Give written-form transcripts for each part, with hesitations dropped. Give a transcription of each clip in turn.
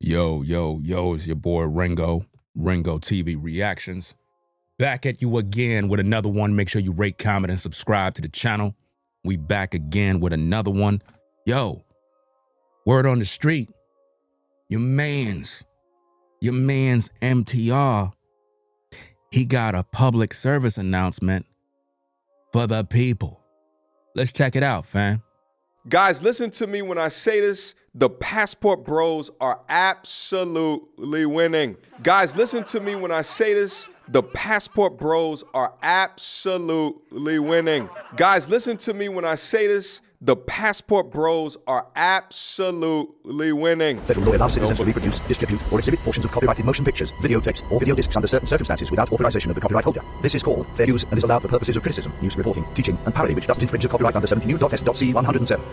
Yo, it's your boy Ringo TV Reactions. Back at you again with another one. Make sure you rate, comment, and subscribe to the channel. We back again with another one. Yo, word on the street. Your man's MTR, he got a public service announcement for the people. Let's check it out, fam. Guys, listen to me when I say this. The Passport Bros are absolutely winning. Guys, listen to me when I say this. The Passport Bros are absolutely winning. Guys, listen to me when I say this. The Passport Bros are absolutely winning. Federal law allows citizens to reproduce, distribute, or exhibit portions of copyrighted motion pictures, videotapes, or video discs under certain circumstances without authorization of the copyright holder. This is called fair use and is allowed for purposes of criticism, news reporting, teaching, and parody, which doesn't infringe the copyright under 17U.S.C. 107.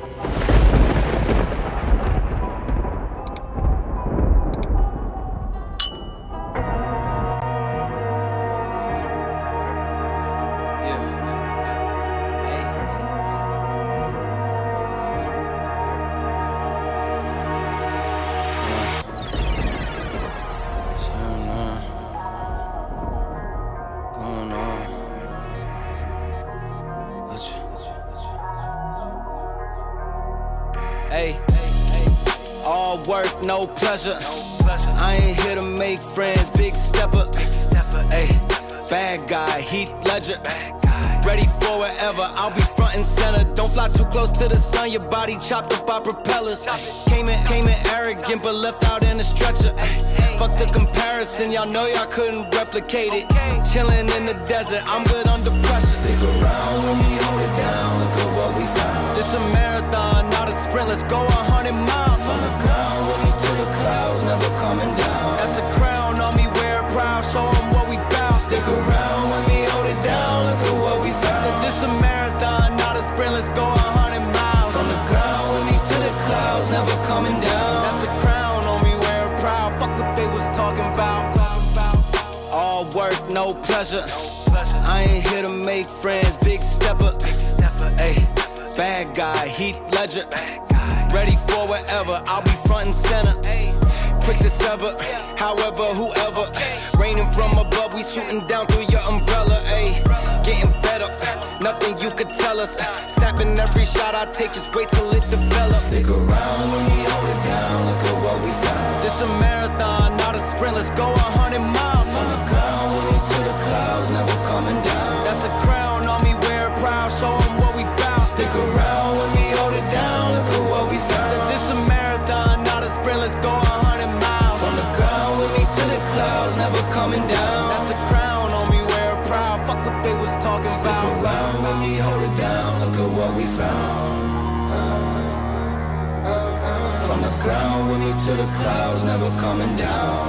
Hey, all work, no pleasure. I ain't here to make friends, big stepper. Hey, bad guy, Heath Ledger. Ready for wherever, I'll be front and center. Don't fly too close to the sun, your body chopped up by propellers. Came in arrogant, but left out in a stretcher. Fuck the comparison, y'all know y'all couldn't replicate it. Chilling in the desert, I'm good under pressure. Stick around when we hold it down, look at what we found. This a marathon, not a sprint, let's go 100 miles. From the ground, with me to the clouds, never coming down. That's the crown on me, wear it proud, show them what we bout. Stick around when we hold it down, look at what we found. Said this a marathon, not a sprint, let's go 100 miles. From the ground, with me to the clouds, never coming down. That's the crown on me, wear it proud, fuck what they was talking about. All work, no pleasure. I ain't here to make friends, big stepper. Hey, bad guy, Heath Ledger. Ready for wherever, I'll be front and center. Quick to sever, however, whoever. Raining from above, we shooting down through your umbrella. Ay, getting fed up, nothing you could tell us. Snapping every shot I take, just wait till it develops. Stick around when we hold it down, look at what we found. This a marathon, not a sprint, let's go 100 miles. From the ground, with me to the clouds, never coming down. That's the crown on me, wear it proud, show them what we bout. Stick around when we hold it down, look at what we found. Said this a marathon, not a sprint, let's go 100 miles. From the ground, with me to the clouds, never coming down. That's the crown on me, wear it proud, fuck what they was talking about. Stick around when we hold it down, look at what we found. From the ground, with me to the clouds, never coming down.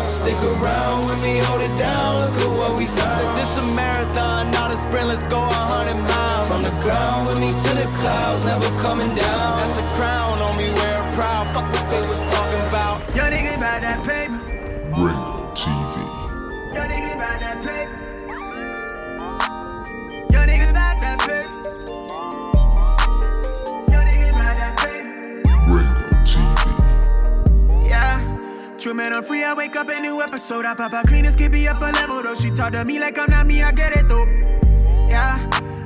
Stick around with me, hold it down, look at what we found. Said this a marathon, not a sprint, let's go 100 miles. From the ground with me to the clouds, never coming down. That's the crown on me, wear it proud, fuck what they was talking about. Yo nigga about that paper. Real TV. Yo nigga about that paper. Yo nigga about that paper. Yo nigga about that paper. Real TV. Yeah. True man, I'm free, I wake up a new episode. I pop out clean and skip me up a level though. She talk to me like I'm not me, I get it though. Yeah,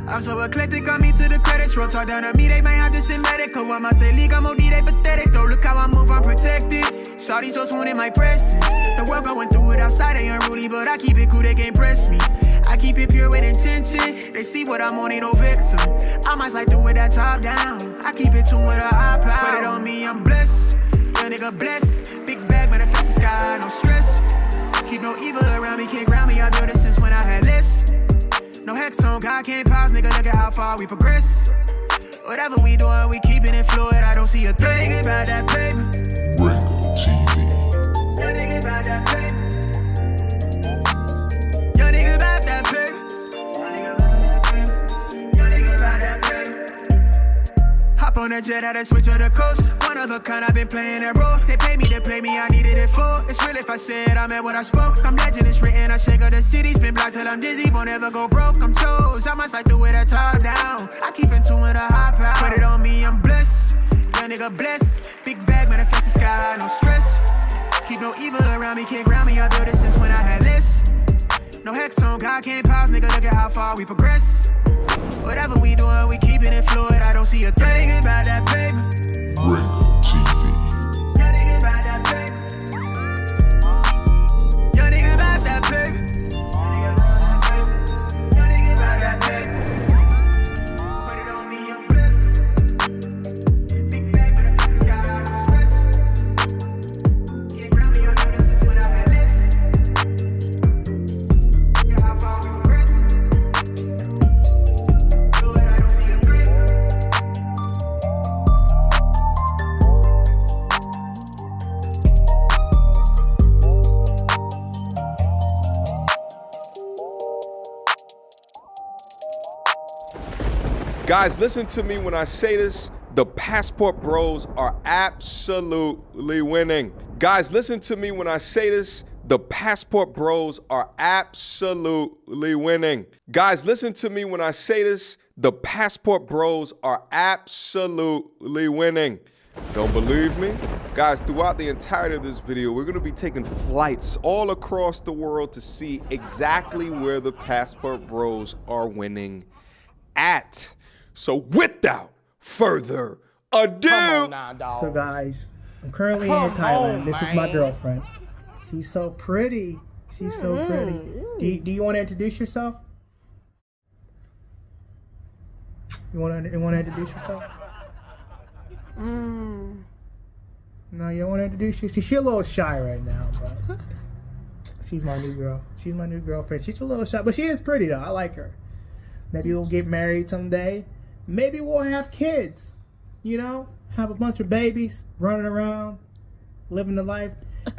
I'm so eclectic, on me to the credits roll. Talk down to me, they might have to send medical. I'm out the league, I'm OD, they pathetic though. Look how I move, I'm protected. Shawty so swoon in my presence. The world going through it outside, they unruly, but I keep it cool, they can't press me. I keep it pure with intention. They see what I'm on, ain't no vixen. I might like do it that top down. I keep it tuned with a high power. Put it on me, I'm blessed. Young nigga blessed. Big bag, manifest the sky, no stress. Keep no evil around me, can't ground me. I built it since when I had less. No hex on, God can't pause, nigga. Look at how far we progress. Whatever we doing, we keeping it fluid. I don't see a thing. Yo nigga about that paper. Real TV. Yo nigga about that paper. Yo nigga about that paper. Yo nigga about that paper. Yo nigga about that paper. Hop on that jet, had to switch to the coast. One of a kind, I've been playing that role. They pay me to play me, I needed it for. It's real if I said I meant what I spoke. I'm legend, it's written, I shake up the city. Spin block till I'm dizzy, won't ever go broke. I'm chose, I must like the way that top down. I keep in tune with a high power. Put it on me, I'm blessed. Young nigga blessed. Big bag, manifest the sky, no stress. Keep no evil around me, can't ground me. I built it since when I had this. No hex on, God can't pause, nigga. Look at how far we progress. Whatever we doing, we keeping it fluid. I don't see a thing about that paper. Ringo TV. Young nigga about that paper. Young nigga about that paper. Young nigga about that paper. Put it on me, I'm blessed. Big bag, but if it's the sky, no stress. Can't ground me, I know this since when I had this. Look at how far we progress. Fluid, I don't see a threat. Guys, listen to me when I say this. The Passport Bros are absolutely winning. Guys, listen to me when I say this. The Passport Bros are absolutely winning. Guys, listen to me when I say this. The Passport Bros are absolutely winning. Don't believe me? Guys, throughout the entirety of this video, we're gonna be taking flights all across the world to see exactly where the Passport Bros are winning at. So without further ado, So guys, I'm currently in Thailand. This is my girlfriend. She's so pretty. She's so pretty. Do you want to introduce yourself? You want to introduce yourself? No, you don't want to introduce yourself? She's a little shy right now, but she's my new girl. She's my new girlfriend. She's a little shy, but she is pretty though. I like her. Maybe we'll get married someday. Maybe we'll have kids, you know, have a bunch of babies running around, living the life.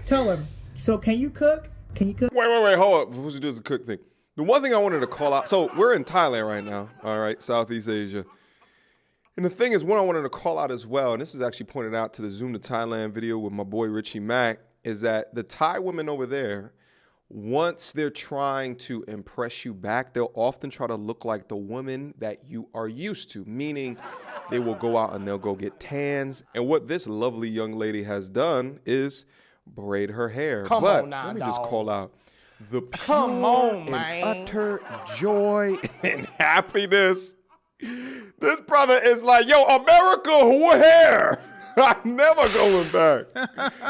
Tell him, so can you cook? Can you cook? wait, hold up before she does the cook thing. The one thing I wanted to call out, so we're in Thailand right now, all right, Southeast Asia. And the thing is, one I wanted to call out as well, and this is actually pointed out to the Zoom to Thailand video with my boy Richie Mack, is that the Thai women over there, once they're trying to impress you back, they'll often try to look like the woman that you are used to, meaning they will go out and they'll go get tans. And what this lovely young lady has done is braid her hair. But let me just call out the pure and utter joy and happiness. This brother is like, yo, America, who hair? I'm never going back.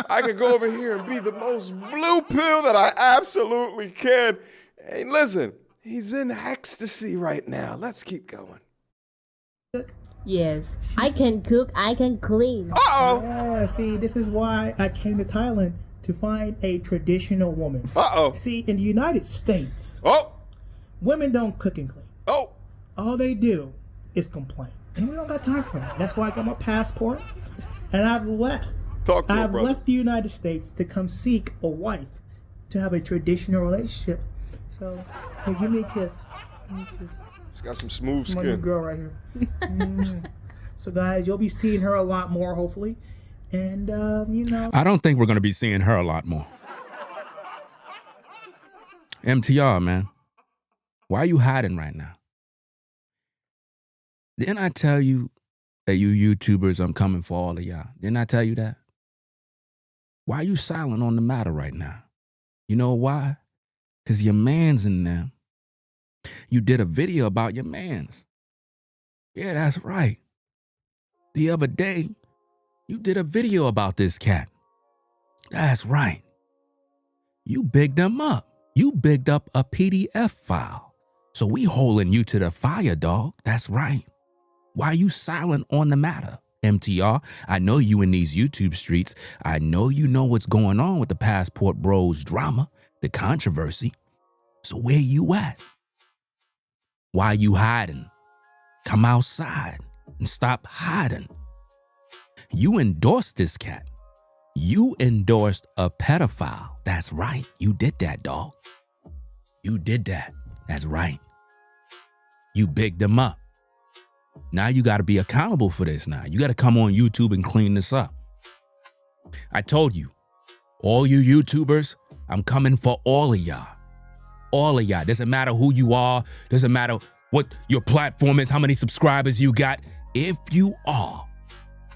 I can go over here and be the most blue pill that I absolutely can. Hey, listen, he's in ecstasy right now. Let's keep going. Yes, I can cook, I can clean. Uh-oh. Yeah, see, this is why I came to Thailand, to find a traditional woman. Uh-oh. See, in the United States, Oh. women don't cook and clean. Oh. All they do is complain. And we don't got time for that. That's why I got my passport. And I've left. Talk to her, I've brother. left the United States to come seek a wife, to have a traditional relationship. So, hey, give me a kiss. Give me a kiss. She's got some smooth My new skin. girl right here. So, guys, you'll be seeing her a lot more, hopefully. And, you know. I don't think we're going to be seeing her a lot more. MTR, man. Why are you hiding right now? Didn't I tell you that you YouTubers, I'm coming for all of y'all? Didn't I tell you that? Why are you silent on the matter right now? You know why? Because your man's in them. You did a video about your mans. Yeah, that's right. The other day, you did a video about this cat. That's right. You bigged him up. You bigged up a PDF file. So we holding you to the fire, dog. That's right. Why are you silent on the matter, MTR? I know you in these YouTube streets. I know you know what's going on with the Passport Bros drama, the controversy. So where you at? Why you hiding? Come outside and stop hiding. You endorsed this cat. You endorsed a pedophile. That's right. You did that, dog. You did that. That's right. You bigged them up. Now you got to be accountable for this now. You got to come on YouTube and clean this up. I told you, all you YouTubers, I'm coming for all of y'all. All of y'all. Doesn't matter who you are. Doesn't matter what your platform is, how many subscribers you got. If you are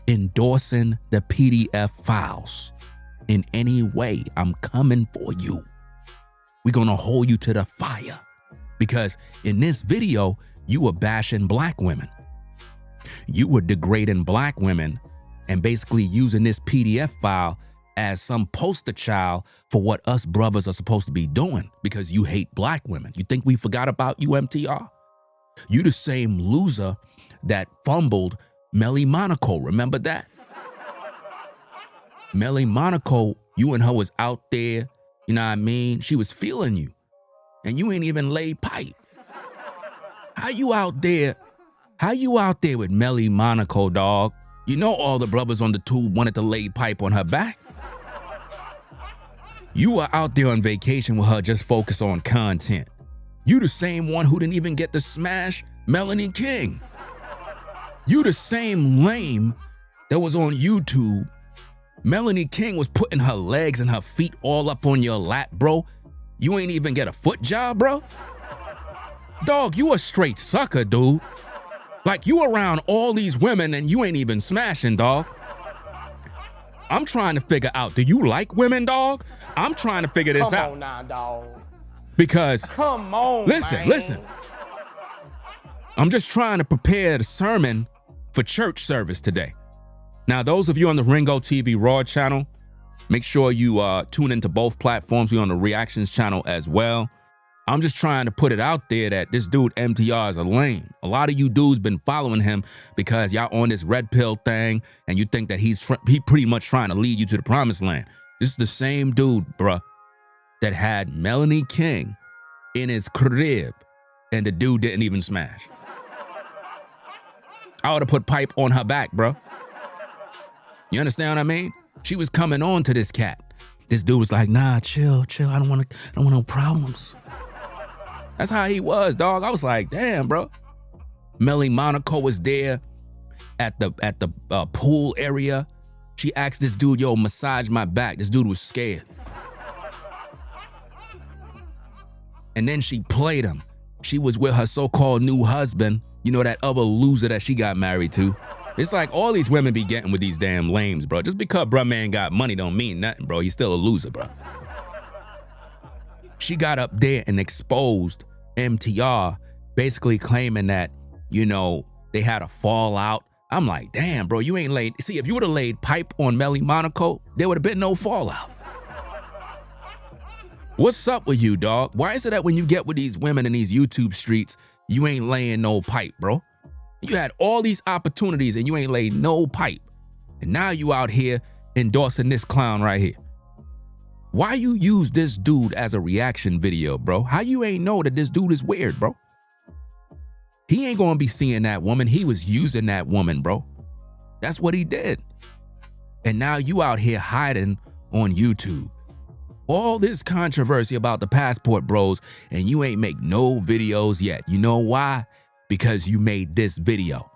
endorsing the PDF files in any way, I'm coming for you. We're gonna hold you to the fire. Because in this video, you were bashing black women. You were degrading black women and basically using this PDF file as some poster child for what us brothers are supposed to be doing because you hate black women. You think we forgot about you, MTR? You the same loser that fumbled Melly Monaco. Remember that? Melly Monaco, you and her was out there, you know what I mean? She was feeling you and you ain't even laid pipe. How you out there with Melly Monaco, dog? You know all the brothers on the tube wanted to lay pipe on her back. You were out there on vacation with her just focused on content. You the same one who didn't even get to smash Melanie King. You the same lame that was on YouTube. Melanie King was putting her legs and her feet all up on your lap, bro. You ain't even get a foot job, bro? Dog, you a straight sucker, dude. Like, you around all these women and you ain't even smashing, dog. I'm trying to figure out, do you like women, dog? I'm trying to figure this out. Come on now, dog. Because, come on, listen. I'm just trying to prepare the sermon for church service today. Now, those of you on the Ringo TV Raw channel, make sure you tune into both platforms. We're on the Reactions channel as well. I'm just trying to put it out there that this dude MTR is a lame. A lot of you dudes been following him because y'all on this red pill thing and you think that he pretty much trying to lead you to the promised land. This is the same dude, bruh, that had Melanie King in his crib and the dude didn't even smash. I would have put pipe on her back, bro. You understand what I mean? She was coming on to this cat. This dude was like, nah, chill. I don't want no problems. That's how he was, dog. I was like, damn, bro. Melly Monaco was there at the pool area. She asked this dude, yo, massage my back. This dude was scared. And then she played him. She was with her so-called new husband, you know, that other loser that she got married to. It's like all these women be getting with these damn lames, bro. Just because bruh man got money don't mean nothing, bro. He's still a loser, bro. She got up there and exposed MTR, basically claiming that, you know, they had a fallout. I'm like, damn, bro, you ain't laid. See, if you would have laid pipe on Melly Monaco, there would have been no fallout. What's up with you, dog? Why is it that when you get with these women in these YouTube streets, you ain't laying no pipe, bro? You had all these opportunities and you ain't laid no pipe. And now you out here endorsing this clown right here. Why you use this dude as a reaction video, bro? How you ain't know that this dude is weird, bro? He ain't gonna be seeing that woman. He was using that woman, bro. That's what he did. And now you out here hiding on YouTube. All this controversy about the passport bros and you ain't make no videos yet. You know why? Because you made this video.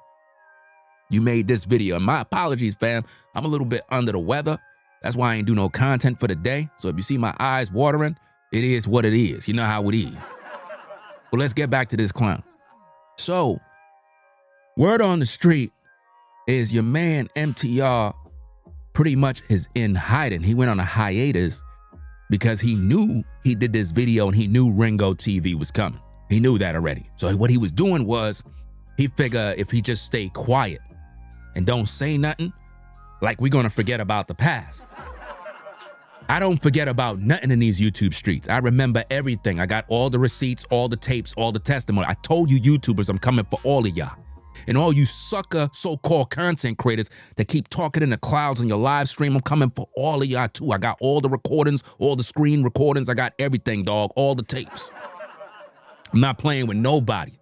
You made this video. And my apologies, fam. I'm a little bit under the weather. That's why I ain't do no content for the day. So if you see my eyes watering, it is what it is. You know how it is. But let's get back to this clown. So, word on the street is your man MTR pretty much is in hiding. He went on a hiatus because he knew he did this video and he knew Ringo TV was coming. He knew that already. So what he was doing was he figured if he just stay quiet and don't say nothing, like we're gonna forget about the past. I don't forget about nothing in these YouTube streets. I remember everything. I got all the receipts, all the tapes, all the testimony. I told you YouTubers, I'm coming for all of y'all. And all you sucker so-called content creators that keep talking in the clouds on your live stream, I'm coming for all of y'all too. I got all the recordings, all the screen recordings. I got everything, dog, all the tapes. I'm not playing with nobody.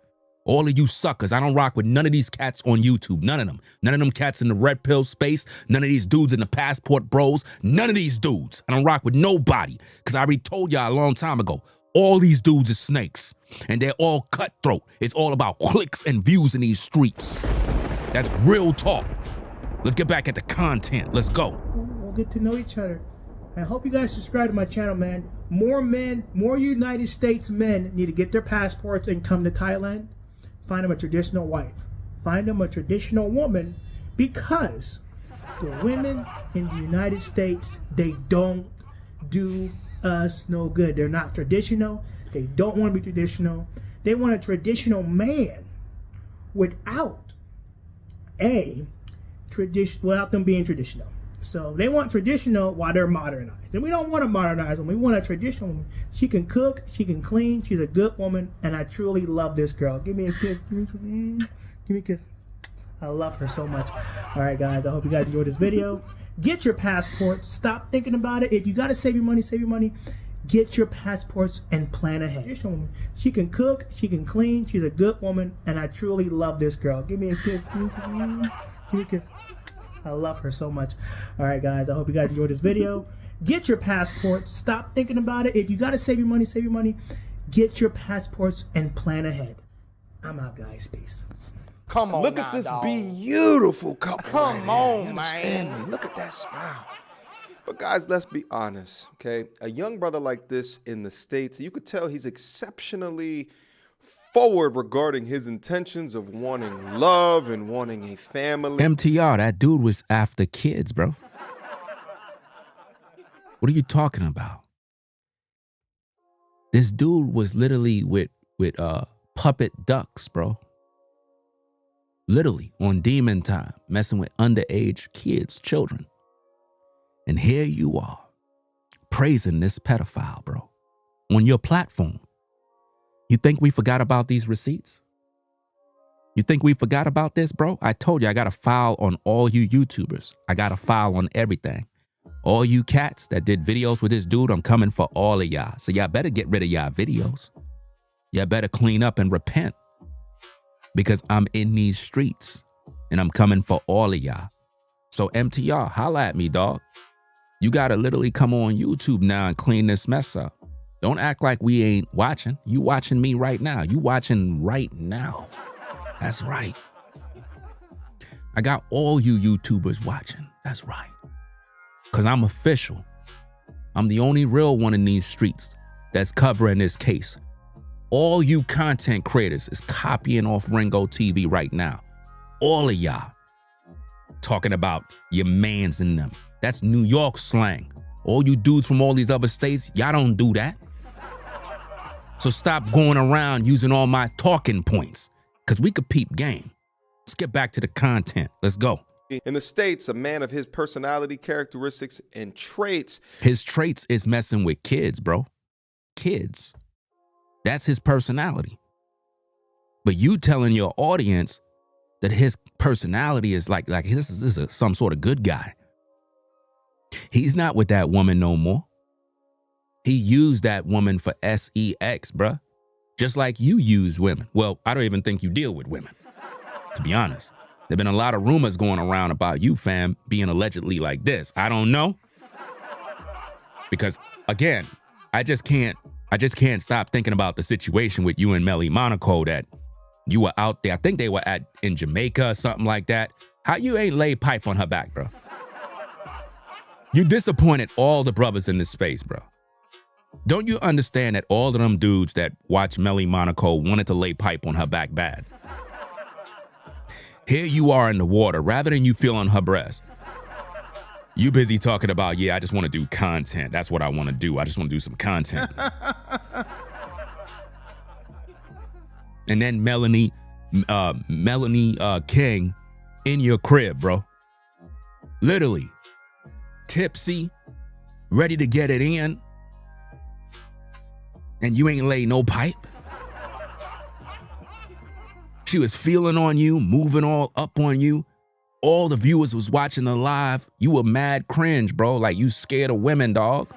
All of you suckers, I don't rock with none of these cats on YouTube. None of them. None of them cats in the red pill space. None of these dudes in the passport bros. None of these dudes. I don't rock with nobody. Because I already told y'all a long time ago, all these dudes are snakes. And they're all cutthroat. It's all about clicks and views in these streets. That's real talk. Let's get back at the content. Let's go. We'll get to know each other. I hope you guys subscribe to my channel, man. More men, more United States men need to get their passports and come to Thailand. Find them a traditional wife. Find them a traditional woman, because The women in the United States, they don't do us no good. They're not traditional. They don't want to be traditional. They want a traditional man without without them being traditional. So they want traditional while they're modernized. And we don't want to modernize them. We want a traditional woman. She can cook, she can clean, she's a good woman, and I truly love this girl. Give me a kiss. Give me a kiss. I love her so much. All right, guys, I hope you guys enjoyed this video. Get your passports. Stop thinking about it. If you got to save your money, save your money. Get your passports and plan ahead. Traditional woman. She can cook, she can clean, she's a good woman, and I truly love this girl. Give me a kiss. Give me a kiss. I love her so much. All right, guys, I hope you guys enjoyed this video. Get your passports. Stop thinking about it. If you got to save your money, save your money. Get your passports and plan ahead. I'm out, guys. Peace. Come on, Look now, at this dog. beautiful couple. Come right on, here. You understand man. me? Look at that smile. But guys, let's be honest, okay? A young brother like this in the States, you could tell he's exceptionally forward regarding his intentions of wanting love and wanting a family. MTR, that dude was after kids, bro. What are you talking about? This dude was literally with puppet ducks, bro. Literally on demon time, messing with underage kids, children. And here you are, praising this pedophile, bro, on your platform. You think we forgot about these receipts? You think we forgot about this, bro? I told you I got a file on all you YouTubers. I got a file on everything. All you cats that did videos with this dude, I'm coming for all of y'all. So y'all better get rid of y'all videos. Y'all better clean up and repent. Because I'm in these streets and I'm coming for all of y'all. So MTR, holla at me, dog. You gotta literally come on YouTube now and clean this mess up. Don't act like we ain't watching. You watching me right now. You watching right now. That's right. I got all you YouTubers watching. That's right. Because I'm official. I'm the only real one in these streets that's covering this case. All you content creators is copying off Ringo TV right now. All of y'all. Talking about your mans in them. That's New York slang. All you dudes from all these other states, y'all don't do that. So stop going around using all my talking points, because we could peep game. Let's get back to the content. Let's go. In the States, a man of his personality, characteristics, and traits. His traits is messing with kids, bro. Kids. That's his personality. But you telling your audience that his personality is like this is some sort of good guy. He's not with that woman no more. He used that woman for sex, bruh. Just like you use women. Well, I don't even think you deal with women, to be honest. There've been a lot of rumors going around about you, fam, being allegedly like this. I don't know. Because, again, I just can't stop thinking about the situation with you and Melly Monaco that you were out there. I think they were in Jamaica or something like that. How you ain't laid pipe on her back, bro? You disappointed all the brothers in this space, bro. Don't you understand that all of them dudes that watch Melly Monaco wanted to lay pipe on her back bad? Here you are in the water, rather than you feeling her breast. You busy talking about, yeah, I just want to do content. That's what I want to do. I just want to do some content. And then Melanie King in your crib, bro. Literally. Tipsy, ready to get it in. And you ain't laid no pipe. She was feeling on you, moving all up on you. All the viewers was watching the live. You were mad cringe, bro. Like you scared of women, dog.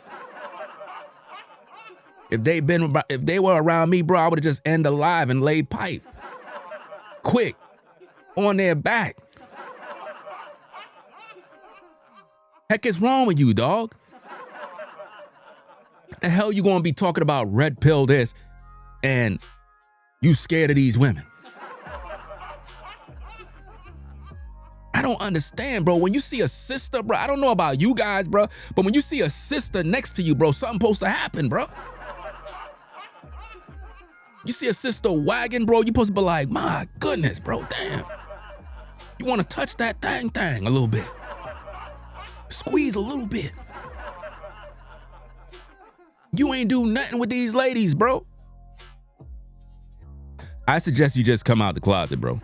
If they were around me, bro, I would have just ended the live and laid pipe. Quick. On their back. Heck is wrong with you, dog? The hell you gonna be talking about red pill this and you scared of these women? I don't understand, bro. When you see a sister, bro, I don't know about you guys, bro, but when you see a sister next to you, bro, something supposed to happen, bro. You see a sister wagging, bro, you supposed to be like, my goodness, bro, damn. You want to touch that thing a little bit. Squeeze a little bit. You ain't do nothing with these ladies, bro. I suggest you just come out the closet, bro.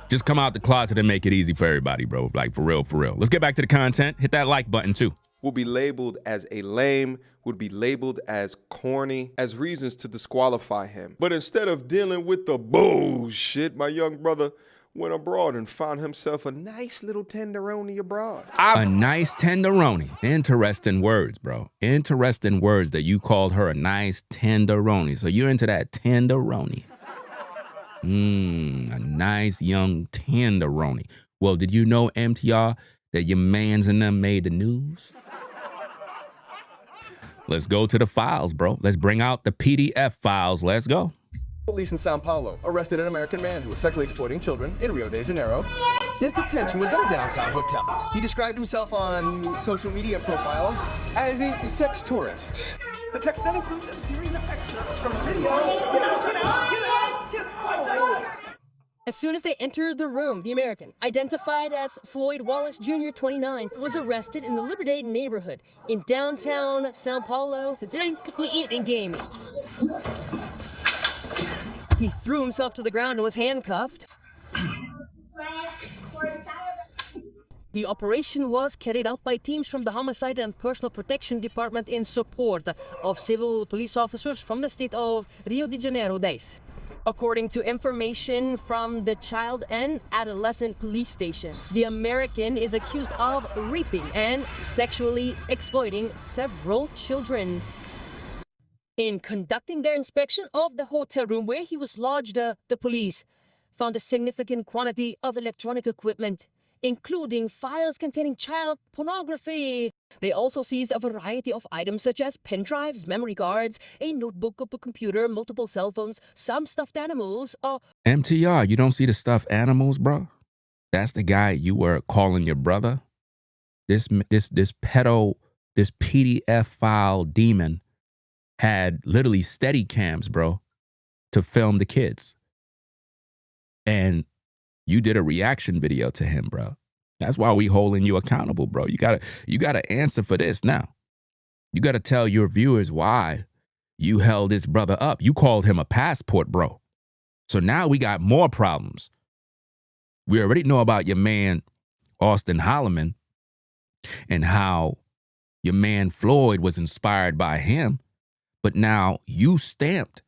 Just come out the closet and make it easy for everybody, bro. Like, for real, for real. Let's get back to the content. Hit that like button, too. Will be labeled as a lame, would be labeled as corny, as reasons to disqualify him. But instead of dealing with the bullshit, my young brother went abroad and found himself a nice little tenderoni abroad. A nice tenderoni. Interesting words, bro. Interesting words that you called her a nice tenderoni. So you're into that tenderoni. A nice young tenderoni. Well, did you know, MTR, that your mans and them made the news? Let's go to the files, bro. Let's bring out the PDF files. Let's go. Police in Sao Paulo arrested an American man who was sexually exploiting children in Rio de Janeiro. His detention was at a downtown hotel. He described himself on social media profiles as a sex tourist. The text then includes a series of excerpts from a video. As soon as they entered the room, the American, identified as Floyd Wallace Jr., 29, was arrested in the Liberdade neighborhood in downtown Sao Paulo. Today, complete in gaming. He threw himself to the ground and was handcuffed. The operation was carried out by teams from the Homicide and Personal Protection Department in support of civil police officers from the state of Rio de Janeiro days. According to information from the Child and Adolescent Police Station, the American is accused of raping and sexually exploiting several children. In conducting their inspection of the hotel room where he was lodged, the police found a significant quantity of electronic equipment, including files containing child pornography. They also seized a variety of items such as pen drives, memory cards, a notebook, a computer, multiple cell phones, some stuffed animals. MTR, you don't see the stuffed animals, bro? That's the guy you were calling your brother? This pedo, this PDF file demon had literally steady cams, bro, to film the kids. And you did a reaction video to him, bro. That's why we holding you accountable, bro. You gotta answer for this now. You gotta tell your viewers why you held this brother up. You called him a passport, bro. So now we got more problems. We already know about your man, Austin Holloman, and how your man Floyd was inspired by him. But now you stamped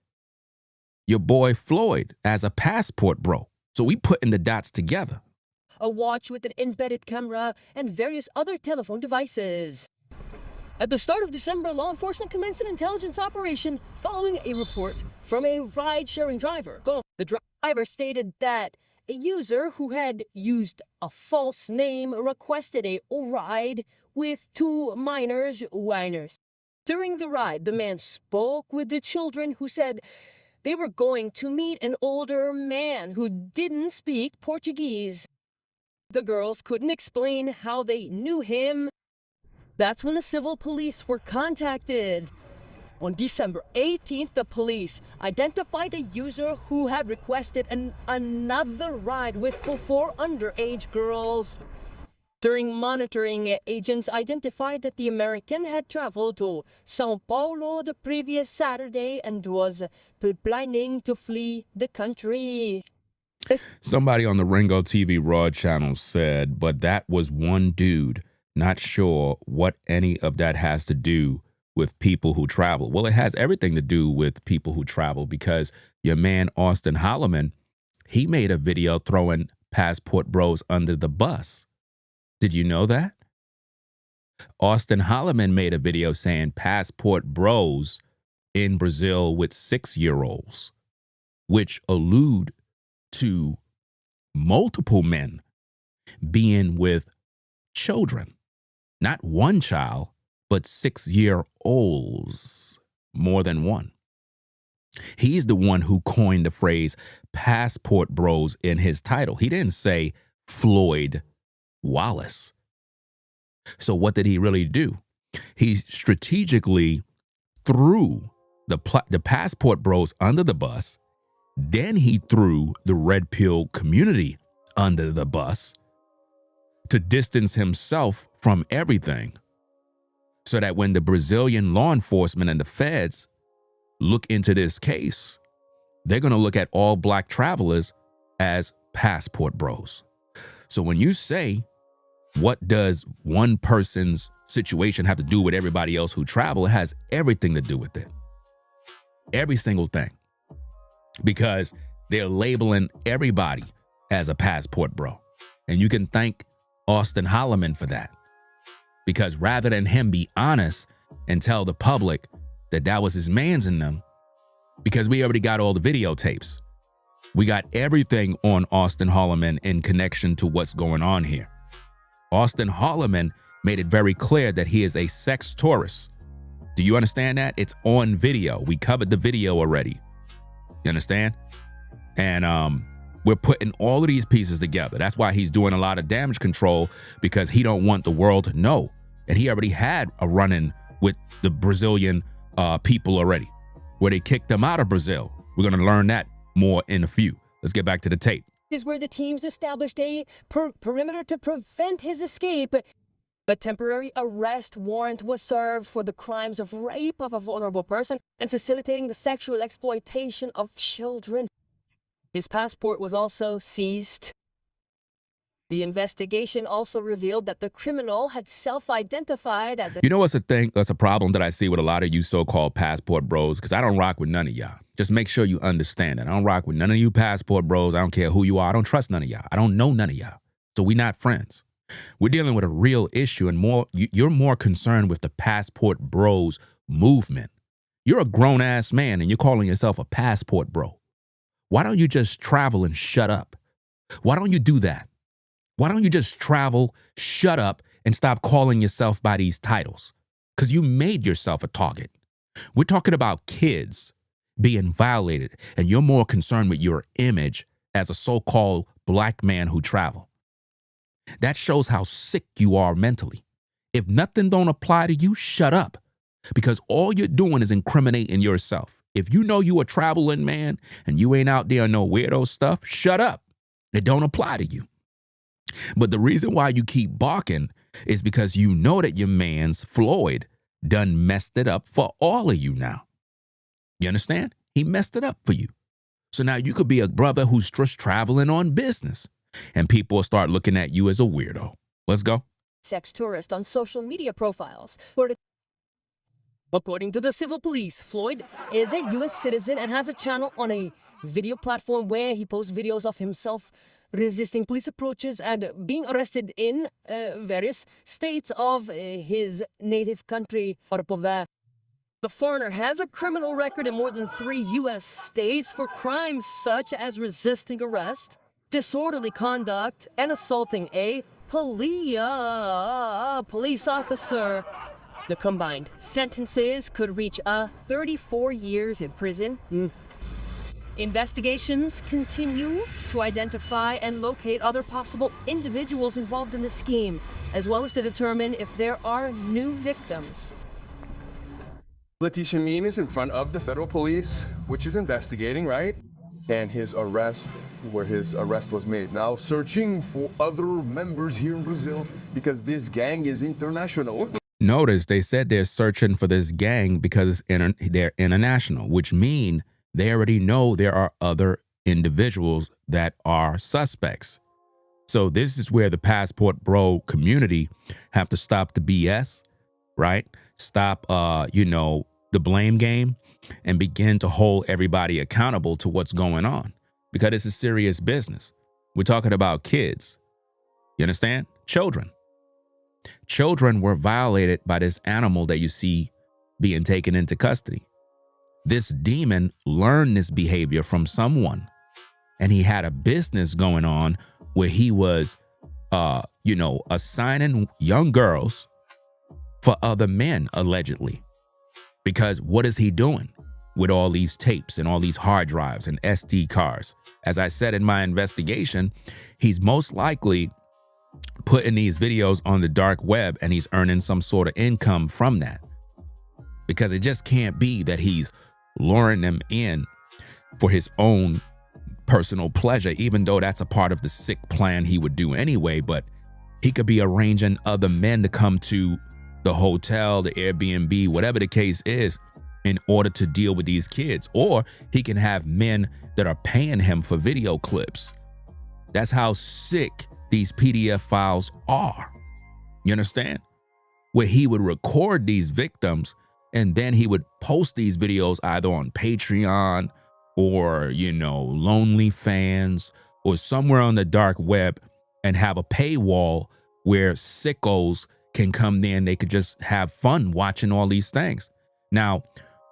your boy Floyd as a passport, bro. So we putting the dots together. A watch with an embedded camera and various other telephone devices. At the start of December, law enforcement commenced an intelligence operation following a report from a ride-sharing driver. The driver stated that a user who had used a false name requested a ride with two minors whiners. During the ride, the man spoke with the children who said they were going to meet an older man who didn't speak Portuguese. The girls couldn't explain how they knew him. That's when the civil police were contacted. On December 18th, the police identified a user who had requested another ride with four underage girls. During monitoring, agents identified that the American had traveled to Sao Paulo the previous Saturday and was planning to flee the country. Somebody on the Ringo TV Raw channel said, but that was one dude. Not sure what any of that has to do with people who travel. Well, it has everything to do with people who travel because your man, Austin Holloman, he made a video throwing Passport Bros under the bus. Did you know that? Austin Holloman made a video saying Passport Bros in Brazil with 6-year-olds, which allude to multiple men being with children. Not one child, but 6-year-olds, more than one. He's the one who coined the phrase Passport Bros in his title. He didn't say Floyd Wallace. So what did he really do? He strategically threw the Passport Bros under the bus. Then he threw the Red Pill community under the bus to distance himself from everything so that when the Brazilian law enforcement and the feds look into this case, they're going to look at all black travelers as passport bros. So when you say, what does one person's situation have to do with everybody else who travel? It has everything to do with it. Every single thing. Because they're labeling everybody as a passport bro. And you can thank Austin Holloman for that. Because rather than him be honest and tell the public that that was his mans in them, because we already got all the videotapes. We got everything on Austin Holloman in connection to what's going on here. Austin Holloman made it very clear that he is a sex tourist. Do you understand that? It's on video. We covered the video already. You understand? And we're putting all of these pieces together. That's why he's doing a lot of damage control, because he don't want the world to know. And he already had a run-in with the Brazilian people already, where they kicked them out of Brazil. We're going to learn that more in a few. Let's get back to the tape. Is where the teams established a perimeter to prevent his escape. A temporary arrest warrant was served for the crimes of rape of a vulnerable person and facilitating the sexual exploitation of children. His passport was also seized. The investigation also revealed that the criminal had self-identified as a... You know what's a thing? That's a problem that I see with a lot of you so-called passport bros, because I don't rock with none of y'all. Just make sure you understand that. I don't rock with none of you passport bros. I don't care who you are. I don't trust none of y'all. I don't know none of y'all. So we're not friends. We're dealing with a real issue, and you're more concerned with the passport bros movement. You're a grown-ass man, and you're calling yourself a passport bro. Why don't you just travel and shut up? Why don't you do that? Why don't you just travel, shut up, and stop calling yourself by these titles? Because you made yourself a target. We're talking about kids being violated, and you're more concerned with your image as a so-called black man who travel. That shows how sick you are mentally. If nothing don't apply to you, shut up. Because all you're doing is incriminating yourself. If you know you a traveling man and you ain't out there on no weirdo stuff, shut up. It don't apply to you. But the reason why you keep barking is because you know that your man's Floyd done messed it up for all of you now. You understand? He messed it up for you. So now you could be a brother who's just traveling on business, and people will start looking at you as a weirdo. Let's go. Sex tourist on social media profiles. According to the civil police, Floyd is a U.S. citizen and has a channel on a video platform where he posts videos of himself resisting police approaches and being arrested in various states of his native country, The foreigner has a criminal record in more than 3 U.S. states for crimes such as resisting arrest, disorderly conduct, and assaulting a police officer. The combined sentences could reach 34 years in prison. Investigations continue to identify and locate other possible individuals involved in the scheme, as well as to determine if there are new victims. Letitia Mean is in front of the federal police, which is investigating, right? And his arrest, where his arrest was made. Now searching for other members here in Brazil, because this gang is international. Notice they said they're searching for this gang because they're international, which mean they already know there are other individuals that are suspects. So this is where the passport bro community have to stop the BS, right? Stop, the blame game and begin to hold everybody accountable to what's going on, because it's a serious business. We're talking about kids. You understand? Children. Children were violated by this animal that you see being taken into custody. This demon learned this behavior from someone, and he had a business going on where he was, assigning young girls for other men, allegedly. Because what is he doing with all these tapes and all these hard drives and SD cards? As I said in my investigation, he's most likely putting these videos on the dark web, and he's earning some sort of income from that. Because it just can't be that he's luring them in for his own personal pleasure, even though that's a part of the sick plan he would do anyway. But He could be arranging other men to come to the hotel, the Airbnb, whatever the case is, in order to deal with these kids. Or he can have men that are paying him for video clips. That's how sick these PDF files are. You understand? Where he would record these victims and then he would post these videos either on Patreon or, Lonely Fans or somewhere on the dark web and have a paywall where sickos can come there and they could just have fun watching all these things. Now,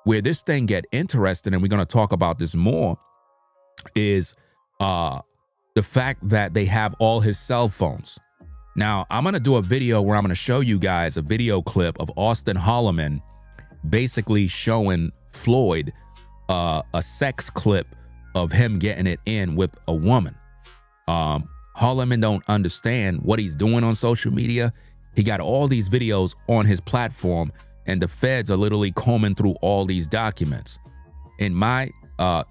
where this thing get interesting, and we're going to talk about this more, is the fact that they have all his cell phones. Now, I'm going to do a video where I'm going to show you guys a video clip of Austin Holloman basically showing Floyd a sex clip of him getting it in with a woman. Holloman don't understand what he's doing on social media. He got all these videos on his platform, and the feds are literally combing through all these documents. In my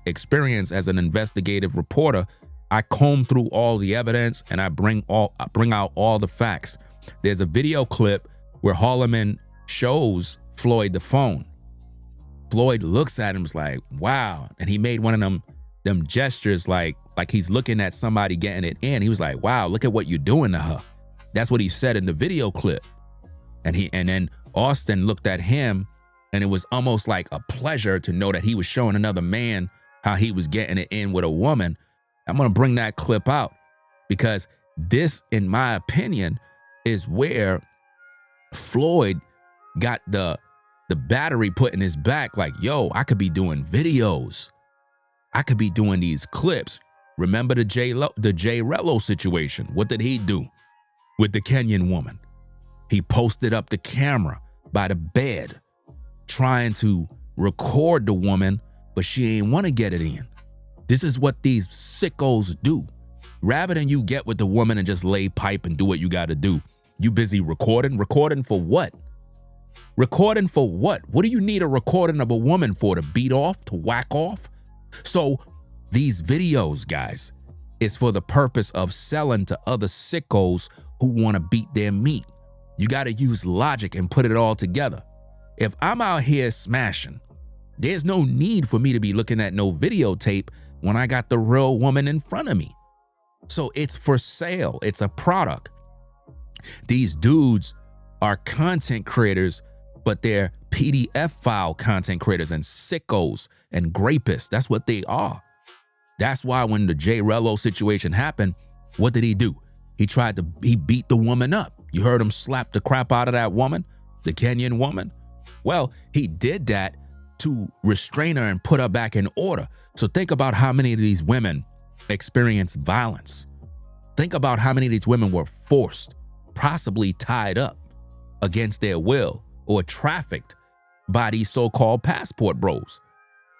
experience as an investigative reporter, I comb through all the evidence and I bring out all the facts. There's a video clip where Holloman shows Floyd the phone. Floyd looks at him, is like, wow. And he made one of them gestures like he's looking at somebody getting it in. He was like, wow, look at what you're doing to her. That's what he said in the video clip. And then Austin looked at him, and it was almost like a pleasure to know that he was showing another man how he was getting it in with a woman. I'm going to bring that clip out because this, in my opinion, is where Floyd got the battery put in his back. Like, yo, I could be doing videos. I could be doing these clips. Remember the J Rello situation? What did he do with the Kenyan woman? He posted up the camera by the bed trying to record the woman, but she ain't want to get it in. This is what these sickos do. Rather than you get with the woman and just lay pipe and do what you got to do, you busy recording. Recording for what? Recording for what? What do you need a recording of a woman for? To beat off? To whack off? So these videos, guys, is for the purpose of selling to other sickos who want to beat their meat. You got to use logic and put it all together. If I'm out here smashing, there's no need for me to be looking at no videotape when I got the real woman in front of me. So it's for sale. It's a product. These dudes are content creators, but they're PDF file content creators and sickos and grapists. That's what they are. That's why when the J Rello situation happened, what did he do? He beat the woman up. You heard him slap the crap out of that woman, the Kenyan woman. Well, he did that to restrain her and put her back in order. So think about how many of these women experience violence. Think about how many of these women were forced, possibly tied up against their will or trafficked by these so-called passport bros.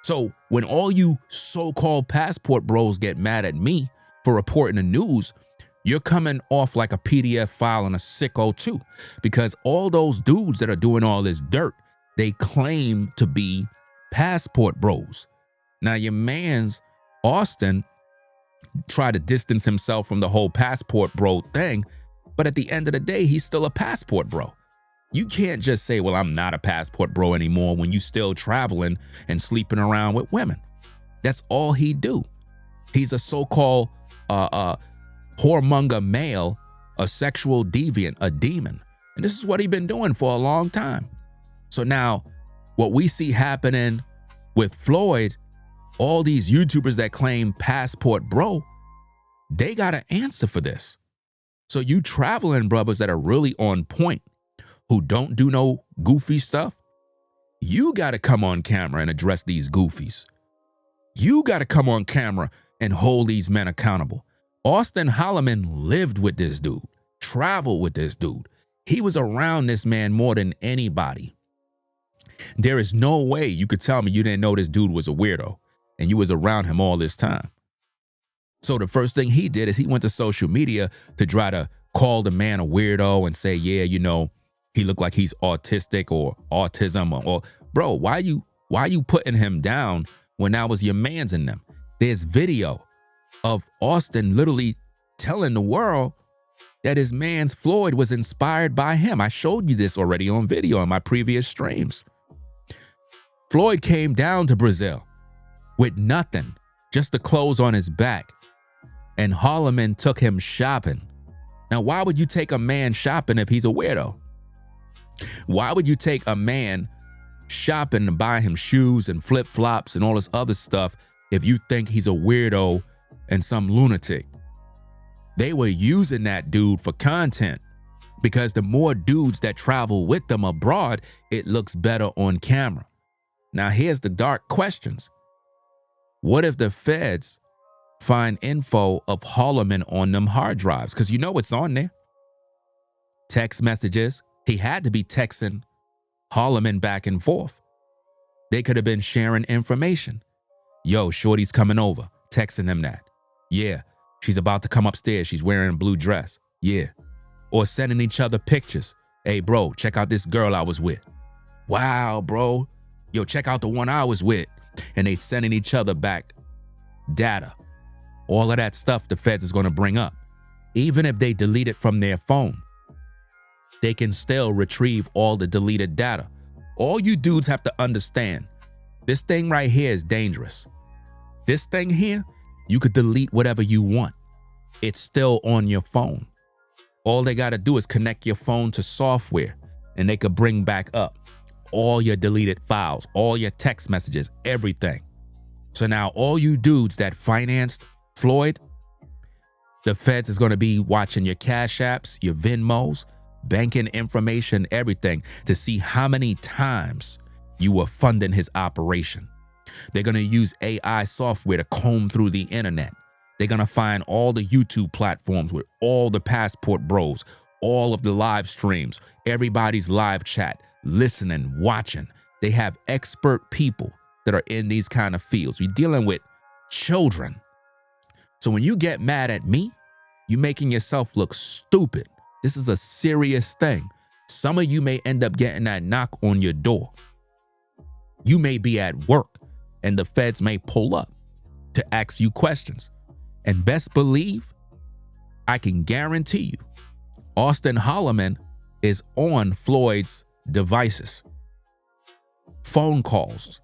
So when all you so-called passport bros get mad at me for reporting the news, you're coming off like a PDF file and a sicko too, because all those dudes that are doing all this dirt, they claim to be passport bros. Now your man's Austin tried to distance himself from the whole passport bro thing, but at the end of the day, he's still a passport bro. You can't just say, well, I'm not a passport bro anymore when you still traveling and sleeping around with women. That's all he do. He's a so-called whoremonger male, a sexual deviant, a demon. And this is what he's been doing for a long time. So now what we see happening with Floyd, all these YouTubers that claim passport bro, they got to answer for this. So you traveling brothers that are really on point, who don't do no goofy stuff, you got to come on camera and address these goofies. You got to come on camera and hold these men accountable. Austin Holloman lived with this dude, traveled with this dude. He was around this man more than anybody. There is no way you could tell me you didn't know this dude was a weirdo and you was around him all this time. So the first thing he did is he went to social media to try to call the man a weirdo and say, yeah, you know, he looked like he's autistic or autism or bro, why you putting him down when that was your man's in them? There's video of Austin literally telling the world that his man's Floyd was inspired by him. I showed you this already on video in my previous streams. Floyd came down to Brazil with nothing, just the clothes on his back, and Holloman took him shopping. Now, why would you take a man shopping if he's a weirdo? Why would you take a man shopping and buy him shoes and flip-flops and all this other stuff if you think he's a weirdo and some lunatic? They were using that dude for content because the more dudes that travel with them abroad, it looks better on camera. Now, here's the dark questions. What if the feds find info of Holloman on them hard drives? Because you know what's on there. Text messages. He had to be texting Holloman back and forth. They could have been sharing information. Yo, Shorty's coming over. Texting him that. Yeah, she's about to come upstairs. She's wearing a blue dress. Yeah. Or sending each other pictures. Hey, bro, check out this girl I was with. Wow, bro. Yo, check out the one I was with. And they sending each other back data. All of that stuff the feds is going to bring up. Even if they delete it from their phone, they can still retrieve all the deleted data. All you dudes have to understand, this thing right here is dangerous. This thing here, you could delete whatever you want. It's still on your phone. All they got to do is connect your phone to software, and they could bring back up all your deleted files, all your text messages, everything. So now all you dudes that financed Floyd, the feds is going to be watching your Cash Apps, your Venmos, banking information, everything, to see how many times you were funding his operation. They're going to use AI software to comb through the internet. They're going to find all the YouTube platforms with all the Passport Bros, all of the live streams, everybody's live chat, listening, watching. They have expert people that are in these kind of fields. We're dealing with children. So when you get mad at me, you're making yourself look stupid. This is a serious thing. Some of you may end up getting that knock on your door. You may be at work and the feds may pull up to ask you questions. And best believe, I can guarantee you, Austin Holloman is on Floyd's devices. Phone calls,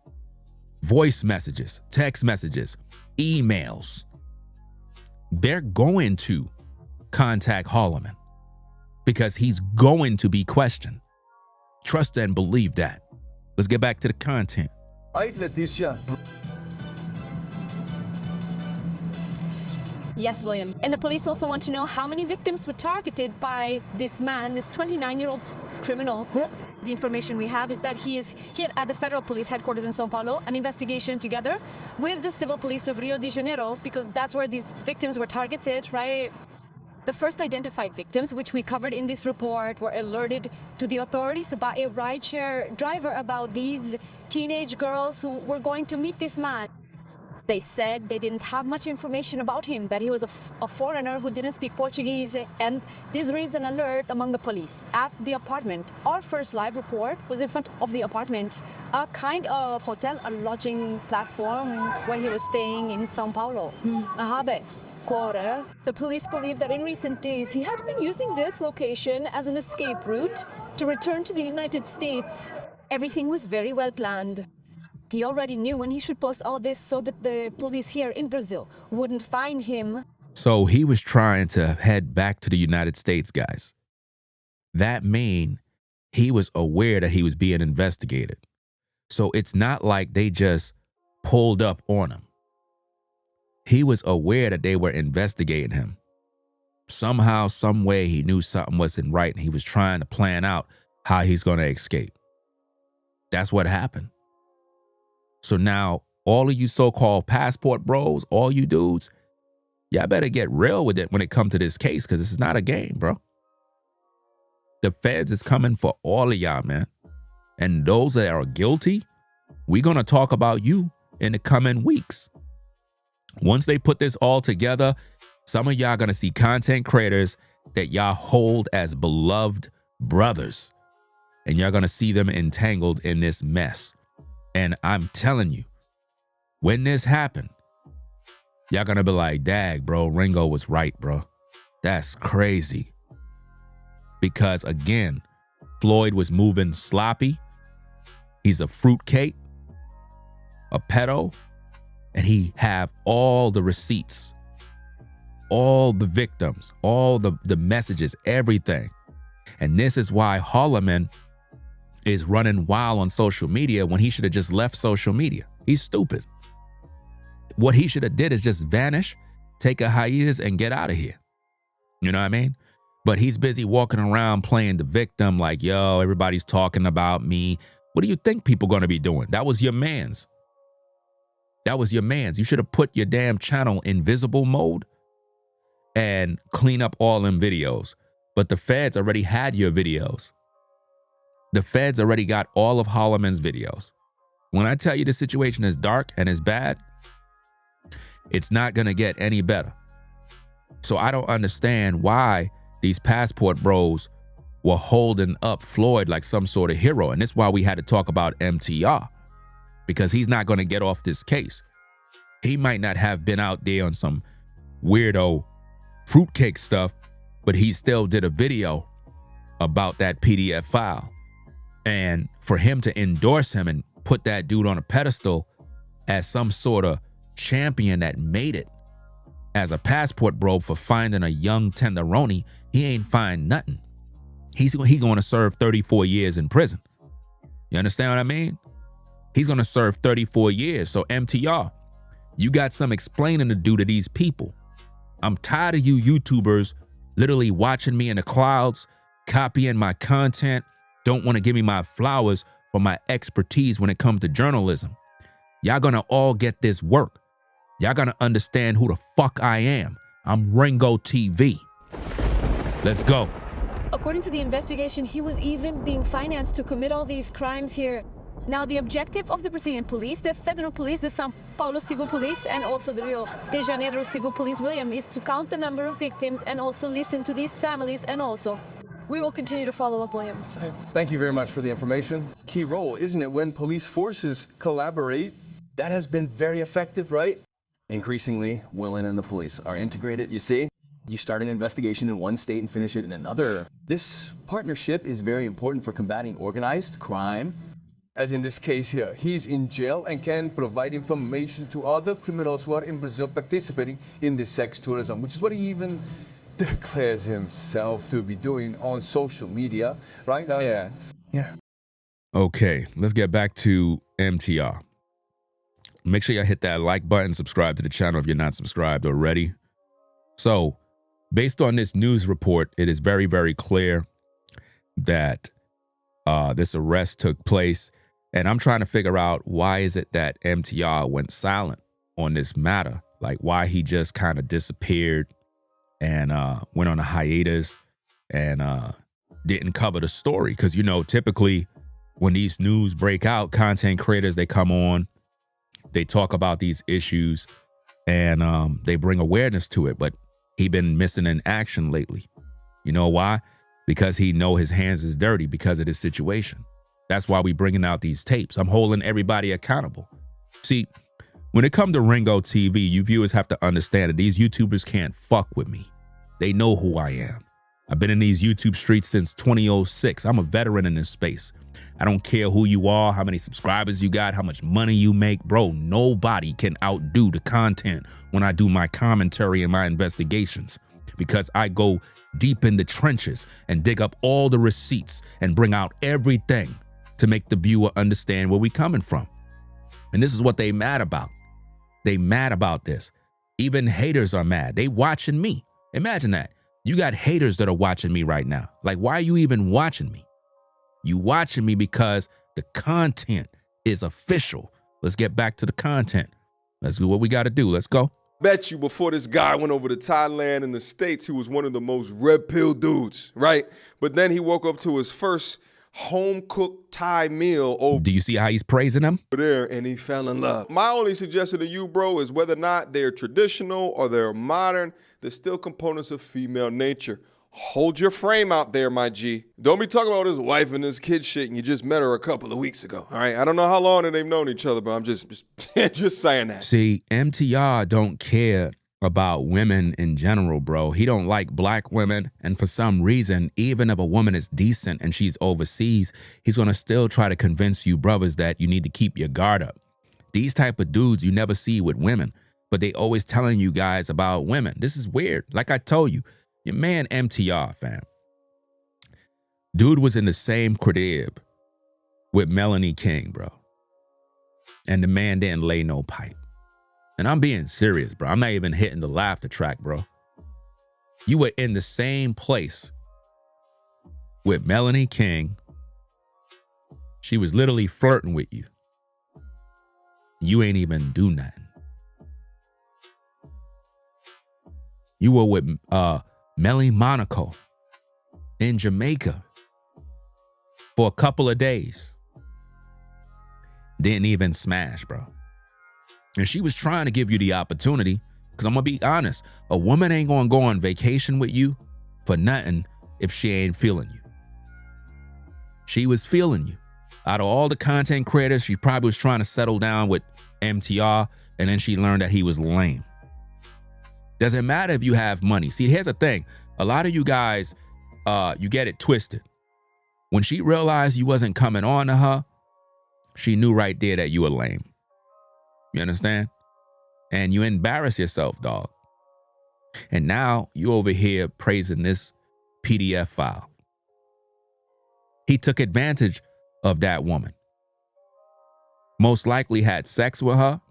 voice messages, text messages, emails. They're going to contact Holloman because he's going to be questioned. Trust and believe that. Let's get back to the content. Ay, Leticia. Yes, William. And the police also want to know how many victims were targeted by this man, this 29-year-old criminal. The information we have is that he is here at the federal police headquarters in São Paulo, an investigation together with the civil police of Rio de Janeiro, because that's where these victims were targeted, right? The first identified victims, which we covered in this report, were alerted to the authorities by a rideshare driver about these teenage girls who were going to meet this man. They said they didn't have much information about him, that he was a foreigner who didn't speak Portuguese, and this raised an alert among the police at the apartment. Our first live report was in front of the apartment, a kind of hotel, a lodging platform where he was staying in São Paulo. The police believe that in recent days he had been using this location as an escape route to return to the United States. Everything was very well planned. He already knew when he should post all this so that the police here in Brazil wouldn't find him. So he was trying to head back to the United States, guys. That means he was aware that he was being investigated. So it's not like they just pulled up on him. He was aware that they were investigating him. Somehow, some way, he knew something wasn't right, and he was trying to plan out how he's going to escape. That's what happened. So now, all of you so-called passport bros, all you dudes, y'all better get real with it when it comes to this case, because this is not a game, bro. The feds is coming for all of y'all, man. And those that are guilty, we're going to talk about you in the coming weeks. Once they put this all together, some of y'all going to see content creators that y'all hold as beloved brothers. And y'all going to see them entangled in this mess. And I'm telling you, when this happened, y'all gonna be like, dag, bro, Ringo was right, bro. That's crazy. because, again, Floyd was moving sloppy. He's a fruitcake, a pedo, and he have all the receipts, all the victims, all the messages, everything. And this is why Holloman is running wild on social media when he should have just left social media. He's stupid. What he should have did is just vanish, take a hiatus, and get out of here. You know what I mean? But he's busy walking around playing the victim like, yo, everybody's talking about me. What do you think people going to be doing? That was your man's. That was your man's. You should have put your damn channel in visible mode and clean up all them videos. But the feds already had your videos. The feds already got all of Holloman's videos. When I tell you the situation is dark and is bad, it's not going to get any better. So I don't understand why these passport bros were holding up Floyd like some sort of hero. And that's why we had to talk about MTR, because he's not going to get off this case. He might not have been out there on some weirdo fruitcake stuff, but he still did a video about that PDF file. And for him to endorse him and put that dude on a pedestal as some sort of champion that made it as a passport bro for finding a young tenderoni, he ain't find nothing. He going to serve 34 years in prison. You understand what I mean? He's going to serve 34 years. So MTR, you got some explaining to do to these people. I'm tired of you YouTubers literally watching me in the clouds, copying my content, don't want to give me my flowers for my expertise when it comes to journalism. Y'all gonna all get this work. Y'all gonna understand who the fuck I am. I'm Ringo TV. Let's go. According to the investigation, he was even being financed to commit all these crimes here. Now, the objective of the Brazilian police, the federal police, the São Paulo civil police, and also the Rio de Janeiro civil police, William, is to count the number of victims and also listen to these families, and also we will continue to follow up, William. Thank you very much for the information. Key role, isn't it, when police forces collaborate? That has been very effective, right? Increasingly, Willen and the police are integrated. You see, you start an investigation in one state and finish it in another. This partnership is very important for combating organized crime. As in this case here, he's in jail and can provide information to other criminals who are in Brazil participating in this sex tourism, which is what he even declares himself to be doing on social media, right? Oh, yeah. Yeah. Okay, let's get back to MTR. Make sure you hit that like button, subscribe to the channel if you're not subscribed already. So, based on this news report, it is very, very clear that this arrest took place. And I'm trying to figure out, why is it that MTR went silent on this matter? Like, why he just kind of disappeared and went on a hiatus and didn't cover the story. Because, you know, typically when these news break out, content creators, they come on, they talk about these issues, and they bring awareness to it. But he been missing in action lately. You know why? Because he know his hands is dirty because of this situation. That's why we bringing out these tapes. I'm holding everybody accountable. See, when it comes to Ringo TV, you viewers have to understand that these YouTubers can't fuck with me. They know who I am. I've been in these YouTube streets since 2006. I'm a veteran in this space. I don't care who you are, how many subscribers you got, how much money you make. Bro, nobody can outdo the content when I do my commentary and my investigations, because I go deep in the trenches and dig up all the receipts and bring out everything to make the viewer understand where we coming from. And this is what they mad about. They mad about this. Even haters are mad. They watching me. Imagine that. You got haters that are watching me right now. Like, why are you even watching me? You watching me because the content is official. Let's get back to the content. Let's do what we got to do. Let's go. Bet you before this guy went over to Thailand and the States, he was one of the most red pill dudes, right? But then he woke up to his first home-cooked Thai meal over Do you see how he's praising him? there, and he fell in love. My only suggestion to you, bro, is whether or not they're traditional or they're modern, there's still components of female nature. Hold your frame out there, my G. Don't be talking about his wife and his kid shit and you just met her a couple of weeks ago, all right? I don't know how long they've known each other, but I'm just saying that. See, MTR don't care about women in general, bro. He don't like black women, and for some reason, even if a woman is decent and she's overseas, he's gonna still try to convince you brothers that you need to keep your guard up. These type of dudes you never see with women, but they always telling you guys about women. This is weird. Like I told you, your man MTR, fam. Dude was in the same crib with Melanie King, bro. And the man didn't lay no pipe. And I'm being serious, bro. I'm not even hitting the laughter track, bro. You were in the same place with Melanie King. She was literally flirting with you. You ain't even do nothing. You were with Melly Monaco in Jamaica for a couple of days. Didn't even smash, bro. And she was trying to give you the opportunity, because I'm going to be honest, a woman ain't going to go on vacation with you for nothing if she ain't feeling you. She was feeling you. Out of all the content creators, she probably was trying to settle down with MTR, and then she learned that he was lame. Doesn't matter if you have money. See, here's the thing. A lot of you guys, you get it twisted. When she realized you wasn't coming on to her, she knew right there that you were lame. You understand? And you embarrass yourself, dog. And now you over here praising this PDF file. He took advantage of that woman. Most likely had sex with her,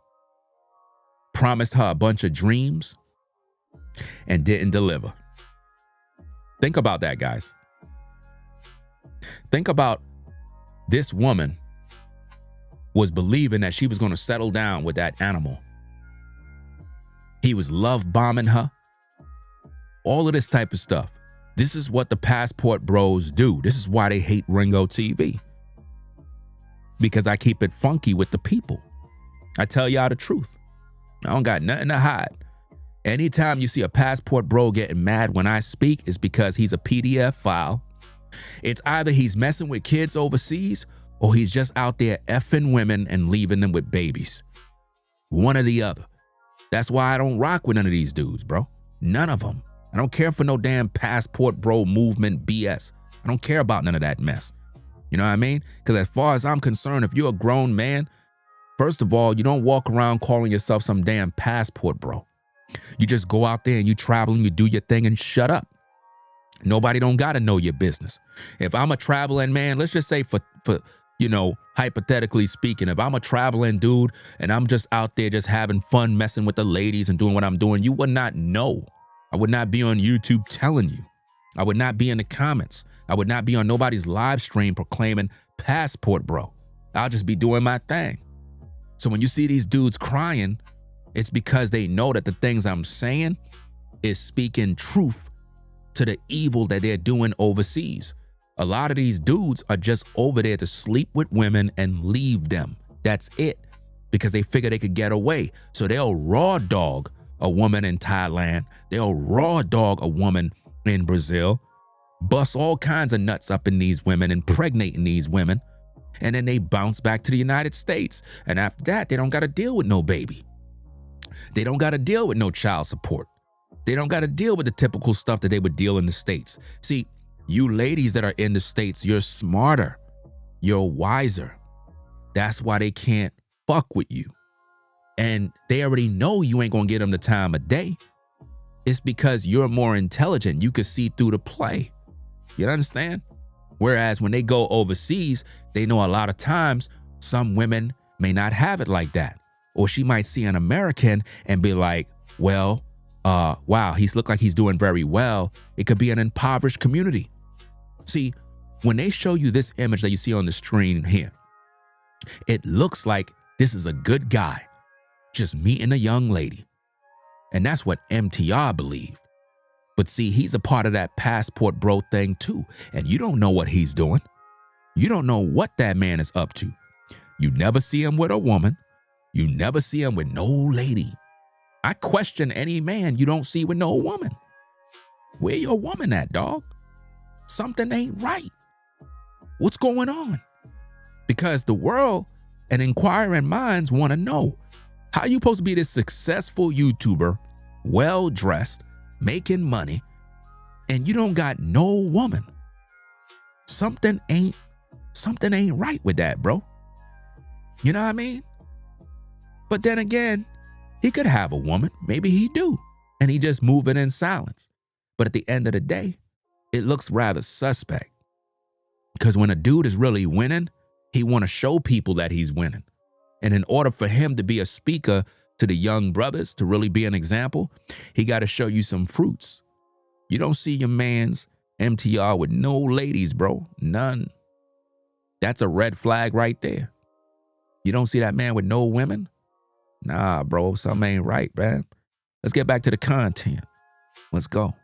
promised her a bunch of dreams, and didn't deliver. Think about that, guys. Think about this woman was believing that she was going to settle down with that animal. He was love bombing her. All of this type of stuff. This is what the passport bros do. This is why they hate Ringo TV. Because I keep it funky with the people. I tell y'all the truth. I don't got nothing to hide. Anytime you see a passport bro getting mad when I speak, it's because he's a PDF file. It's either he's messing with kids overseas, or he's just out there effing women and leaving them with babies. One or the other. That's why I don't rock with none of these dudes, bro. None of them. I don't care for no damn passport bro movement BS. I don't care about none of that mess. You know what I mean? Because as far as I'm concerned, if you're a grown man, first of all, you don't walk around calling yourself some damn passport bro. You just go out there and you travel and you do your thing and shut up. Nobody don't got to know your business. If I'm a traveling man, let's just say for you know, hypothetically speaking, if I'm a traveling dude and I'm just out there just having fun messing with the ladies and doing what I'm doing, you would not know. I would not be on YouTube telling you. I would not be in the comments. I would not be on nobody's live stream proclaiming passport bro. I'll just be doing my thing. So when you see these dudes crying, it's because they know that the things I'm saying is speaking truth to the evil that they're doing overseas. A lot of these dudes are just over there to sleep with women and leave them. That's it. Because they figure they could get away. So they'll raw dog a woman in Thailand. They'll raw dog a woman in Brazil. Bust all kinds of nuts up in these women, impregnating these women. And then they bounce back to the United States. And after that, they don't got to deal with no baby. They don't got to deal with no child support. They don't got to deal with the typical stuff that they would deal in the States. See, you ladies that are in the States, you're smarter. You're wiser. That's why they can't fuck with you. And they already know you ain't gonna get them the time of day. It's because you're more intelligent. You could see through the play. You understand? Whereas when they go overseas, they know a lot of times some women may not have it like that. Or she might see an American and be like, well, wow, he's look like he's doing very well. It could be an impoverished community. See, when they show you this image that you see on the screen here, it looks like this is a good guy just meeting a young lady. And that's what MTR believed. But see, he's a part of that passport bro thing too. And you don't know what he's doing. You don't know what that man is up to. You never see him with a woman. You never see him with no lady. I question any man you don't see with no woman. Where your woman at, dog? Something ain't right. What's going on? Because the world and inquiring minds want to know, how you supposed to be this successful YouTuber well-dressed, making money, and you don't got no woman. Something ain't right with that, bro. You know what I mean? But then again, he could have a woman. Maybe he do. And he just moving in silence. But at the end of the day, it looks rather suspect. Because when a dude is really winning, he want to show people that he's winning. And in order for him to be a speaker to the young brothers, to really be an example, he got to show you some fruits. You don't see your man's MTR with no ladies, bro. None. That's a red flag right there. You don't see that man with no women? Nah, bro, something ain't right, man. Let's get back to the content. Let's go.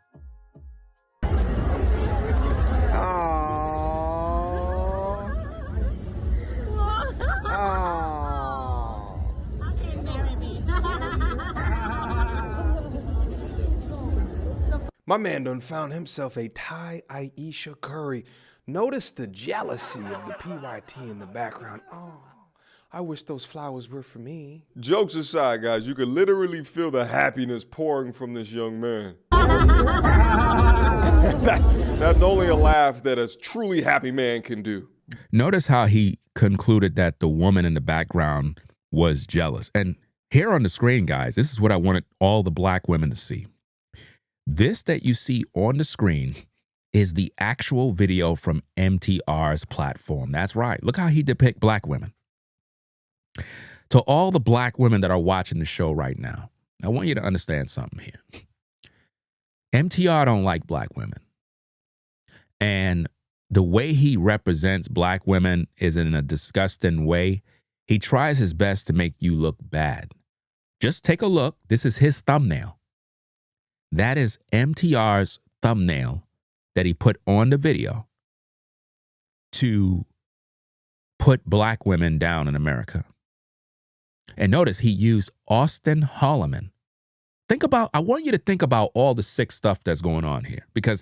My man done found himself a Thai Aisha curry. Notice the jealousy of the PYT in the background. Oh, I wish those flowers were for me. Jokes aside, guys, you could literally feel the happiness pouring from this young man. That's only a laugh that a truly happy man can do. Notice how he concluded that the woman in the background was jealous. And here on the screen, guys, this is what I wanted all the black women to see. This that you see on the screen is the actual video from MTR's platform. That's right. Look how he depicts black women. To all the black women that are watching the show right now, I want you to understand something here. MTR don't like black women. And the way he represents black women is in a disgusting way. He tries his best to make you look bad. Just take a look. This is his thumbnail. That is MTR's thumbnail that he put on the video to put black women down in America. And notice he used Austin Holloman. I want you to think about all the sick stuff that's going on here, because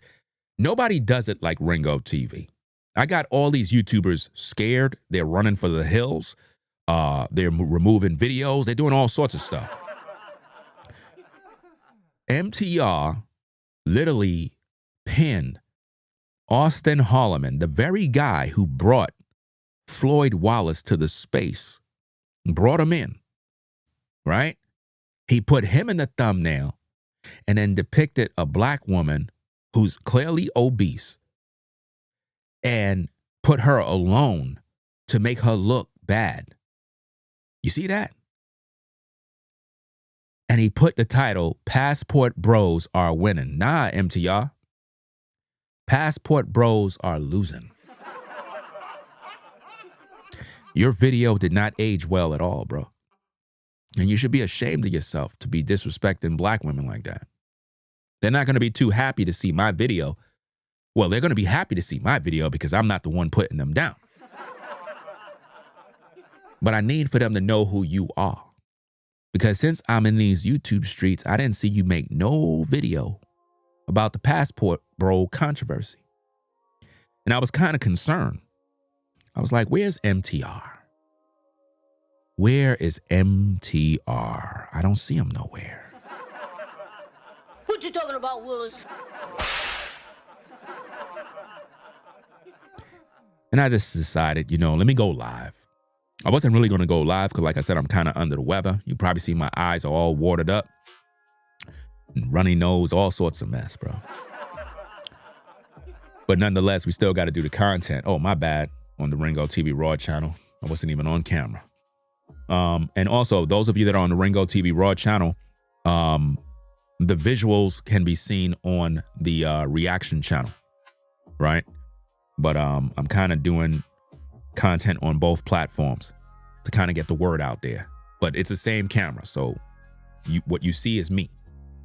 nobody does it like Ringo TV. I got all these YouTubers scared. They're running for the hills. They're removing videos. They're doing all sorts of stuff. MTR literally pinned Austin Holloman, the very guy who brought Floyd Wallace to the space, brought him in, right? He put him in the thumbnail and then depicted a black woman who's clearly obese and put her alone to make her look bad. You see that? And he put the title, Passport Bros Are Winning. Nah, MTR. Passport Bros Are Losing. Your video did not age well at all, bro. And you should be ashamed of yourself to be disrespecting black women like that. They're not going to be too happy to see my video. Well, they're going to be happy to see my video because I'm not the one putting them down. But I need for them to know who you are. Because since I'm in these YouTube streets, I didn't see you make no video about the passport bro controversy. And I was kind of concerned. I was like, where's MTR? Where is MTR? I don't see him nowhere. What you talking about, Willis? And I just decided, let me go live. I wasn't really going to go live because, like I said, I'm kind of under the weather. You probably see my eyes are all watered up. Runny nose, all sorts of mess, bro. But nonetheless, we still got to do the content. Oh, my bad. On the Ringo TV Raw channel. I wasn't even on camera. And also, those of you that are on the Ringo TV Raw channel, the visuals can be seen on the reaction channel, right? But I'm kind of doing content on both platforms to kind of get the word out there. But it's the same camera, so what you see is me.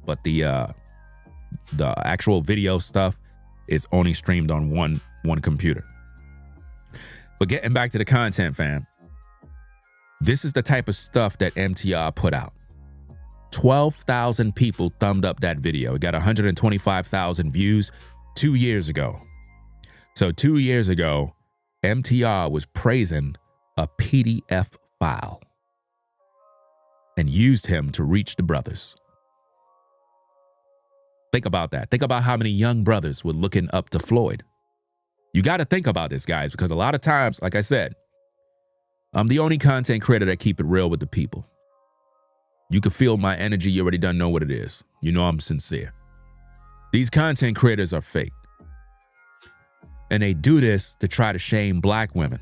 But the actual video stuff is only streamed on one computer. But getting back to the content, fam, this is the type of stuff that MTR put out. 12,000 people thumbed up that video. It got 125,000 views 2 years ago. So 2 years ago, MTR was praising a PDF file and used him to reach the brothers. Think about that. Think about how many young brothers were looking up to Floyd. You got to think about this, guys, because a lot of times, like I said, I'm the only content creator that keep it real with the people. You can feel my energy. You already done know what it is. You know I'm sincere. These content creators are fake. And they do this to try to shame black women,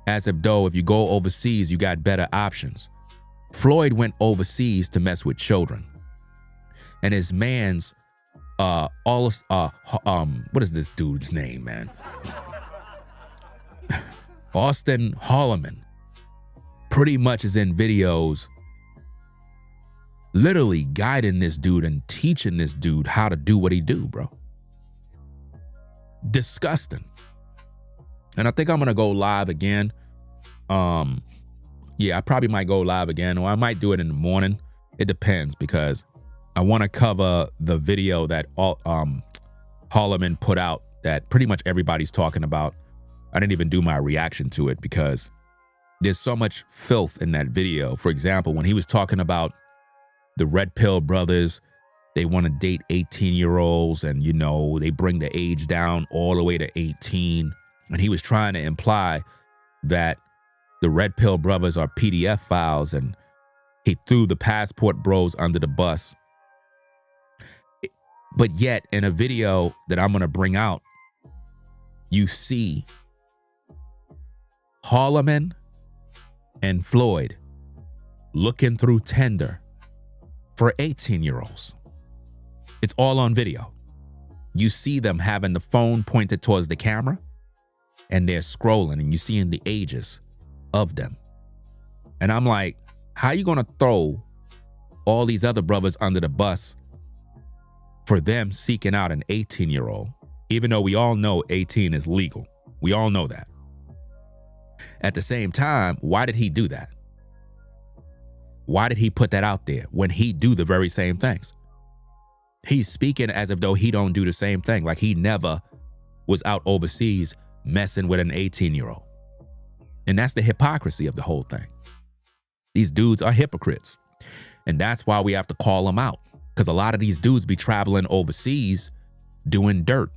as if though if you go overseas, you got better options. Floyd went overseas to mess with children. And his man's what is this dude's name, man? Austin Holloman pretty much is in videos literally guiding this dude and teaching this dude how to do what he do, bro. Disgusting. And I think I'm gonna go live again. Yeah, I probably might go live again, or I might do it in the morning. It depends, because I want to cover the video that Holloman put out that pretty much everybody's talking about. I didn't even do my reaction to it because there's so much filth in that video. For example, when he was talking about the Red Pill brothers, they want to date 18-year-olds and, you know, they bring the age down all the way to 18. And he was trying to imply that the Red Pill brothers are PDF files, and he threw the Passport Bros under the bus. But yet, in a video that I'm going to bring out, you see Holloman and Floyd looking through Tinder for 18-year-olds. It's all on video. You see them having the phone pointed towards the camera, and they're scrolling, and you see in the ages of them. And I'm like, how are you going to throw all these other brothers under the bus for them seeking out an 18-year-old, even though we all know 18 is legal? We all know that. At the same time, why did he do that? Why did he put that out there when he do the very same things? He's speaking as if though he don't do the same thing, like he never was out overseas messing with an 18-year-old. And that's the hypocrisy of the whole thing. These dudes are hypocrites. And that's why we have to call them out. Because a lot of these dudes be traveling overseas doing dirt.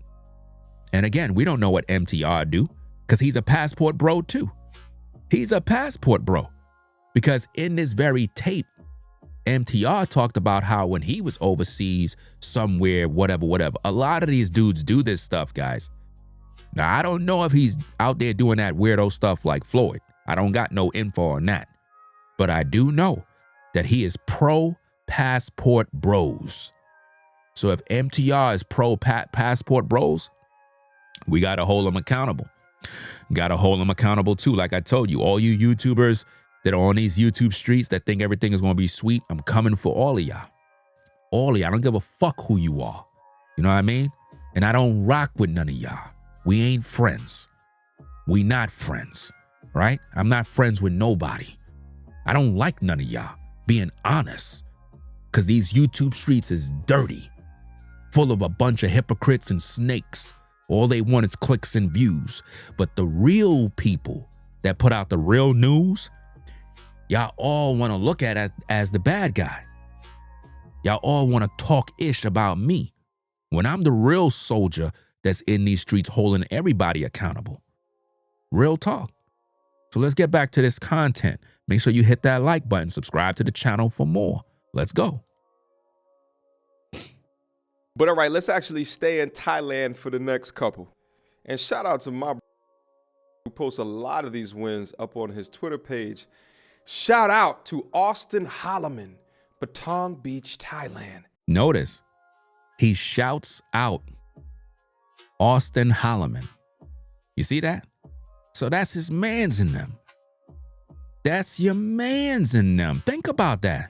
And again, we don't know what MTR do, because he's a passport bro too. He's a passport bro. Because in this very tape, MTR talked about how when he was overseas somewhere, whatever, a lot of these dudes do this stuff, guys. Now, I don't know if he's out there doing that weirdo stuff like Floyd. I don't got no info on that. But I do know that he is pro passport bros. So if MTR is pro passport bros, we got to hold him accountable. Got to hold him accountable too. Like I told you, all you YouTubers that are on these YouTube streets that think everything is going to be sweet, I'm coming for all of y'all. All of y'all. I don't give a fuck who you are. You know what I mean? And I don't rock with none of y'all. We ain't friends. We not friends, right? I'm not friends with nobody. I don't like none of y'all, being honest. Because these YouTube streets is dirty, full of a bunch of hypocrites and snakes. All they want is clicks and views. But the real people that put out the real news, y'all all want to look at as the bad guy. Y'all all want to talk ish about me when I'm the real soldier that's in these streets holding everybody accountable. Real talk. So let's get back to this content. Make sure you hit that like button, subscribe to the channel for more. Let's go. But all right, let's actually stay in Thailand for the next couple. And shout out to my who posts a lot of these wins up on his Twitter page. Shout out to Austin Holloman, Patong Beach, Thailand. Notice, he shouts out Austin Holloman. You see that? So that's his mans in them. That's your mans in them. Think about that.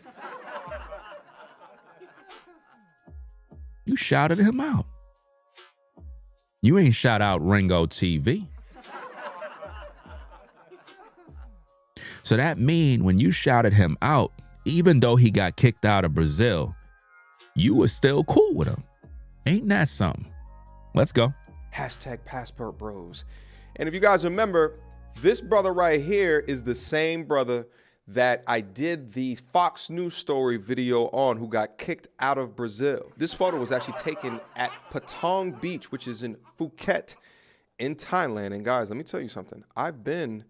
You shouted him out. You ain't shout out Ringo TV. So that mean when you shouted him out, even though he got kicked out of Brazil, you were still cool with him. Ain't that something? Let's go. Hashtag Passport Bros. And if you guys remember, this brother right here is the same brother that I did the Fox News story video on, who got kicked out of Brazil. This photo was actually taken at Patong Beach, which is in Phuket in Thailand. And guys, let me tell you something. I've been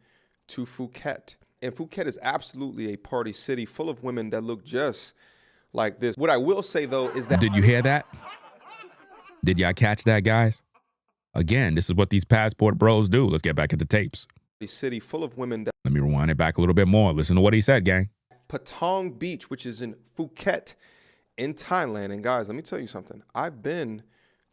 to Phuket, and Phuket is absolutely a party city full of women that look just like this. What I will say though is that— Did you hear that? Did y'all catch that, guys? Again, this is what these passport bros do. Let's get back at the tapes. A city full of women that— Let me rewind it back a little bit more. Listen to what he said, gang. Patong Beach, which is in Phuket in Thailand. And guys, let me tell you something. I've been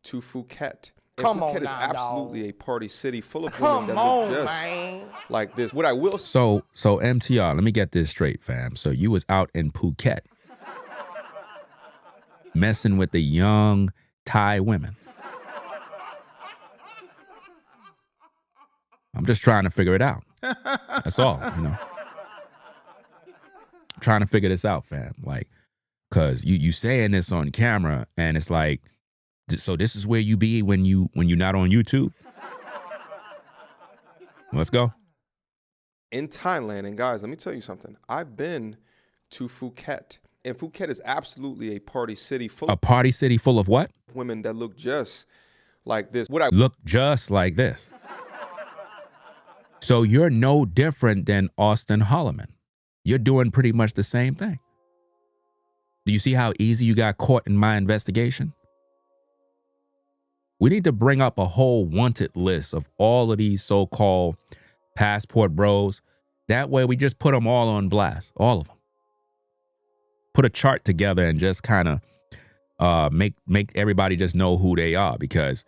to Phuket. And Phuket is absolutely a party city full of women that look just like this. What I will— So MTR, let me get this straight, fam. So you was out in Phuket messing with the young Thai women. I'm just trying to figure it out. That's all, you know. I'm trying to figure this out, fam. Like, cause you saying this on camera, and it's like, so this is where you be when you're not on YouTube. Let's go. In Thailand. And guys, let me tell you something. I've been to Phuket, and Phuket is absolutely a party city full— A party city full of what? Women that look just like this. Look just like this. So you're no different than Austin Holloman. You're doing pretty much the same thing. Do you see how easy you got caught in my investigation? We need to bring up a whole wanted list of all of these so-called passport bros. That way we just put them all on blast, all of them. Put a chart together and just kind of make everybody just know who they are, because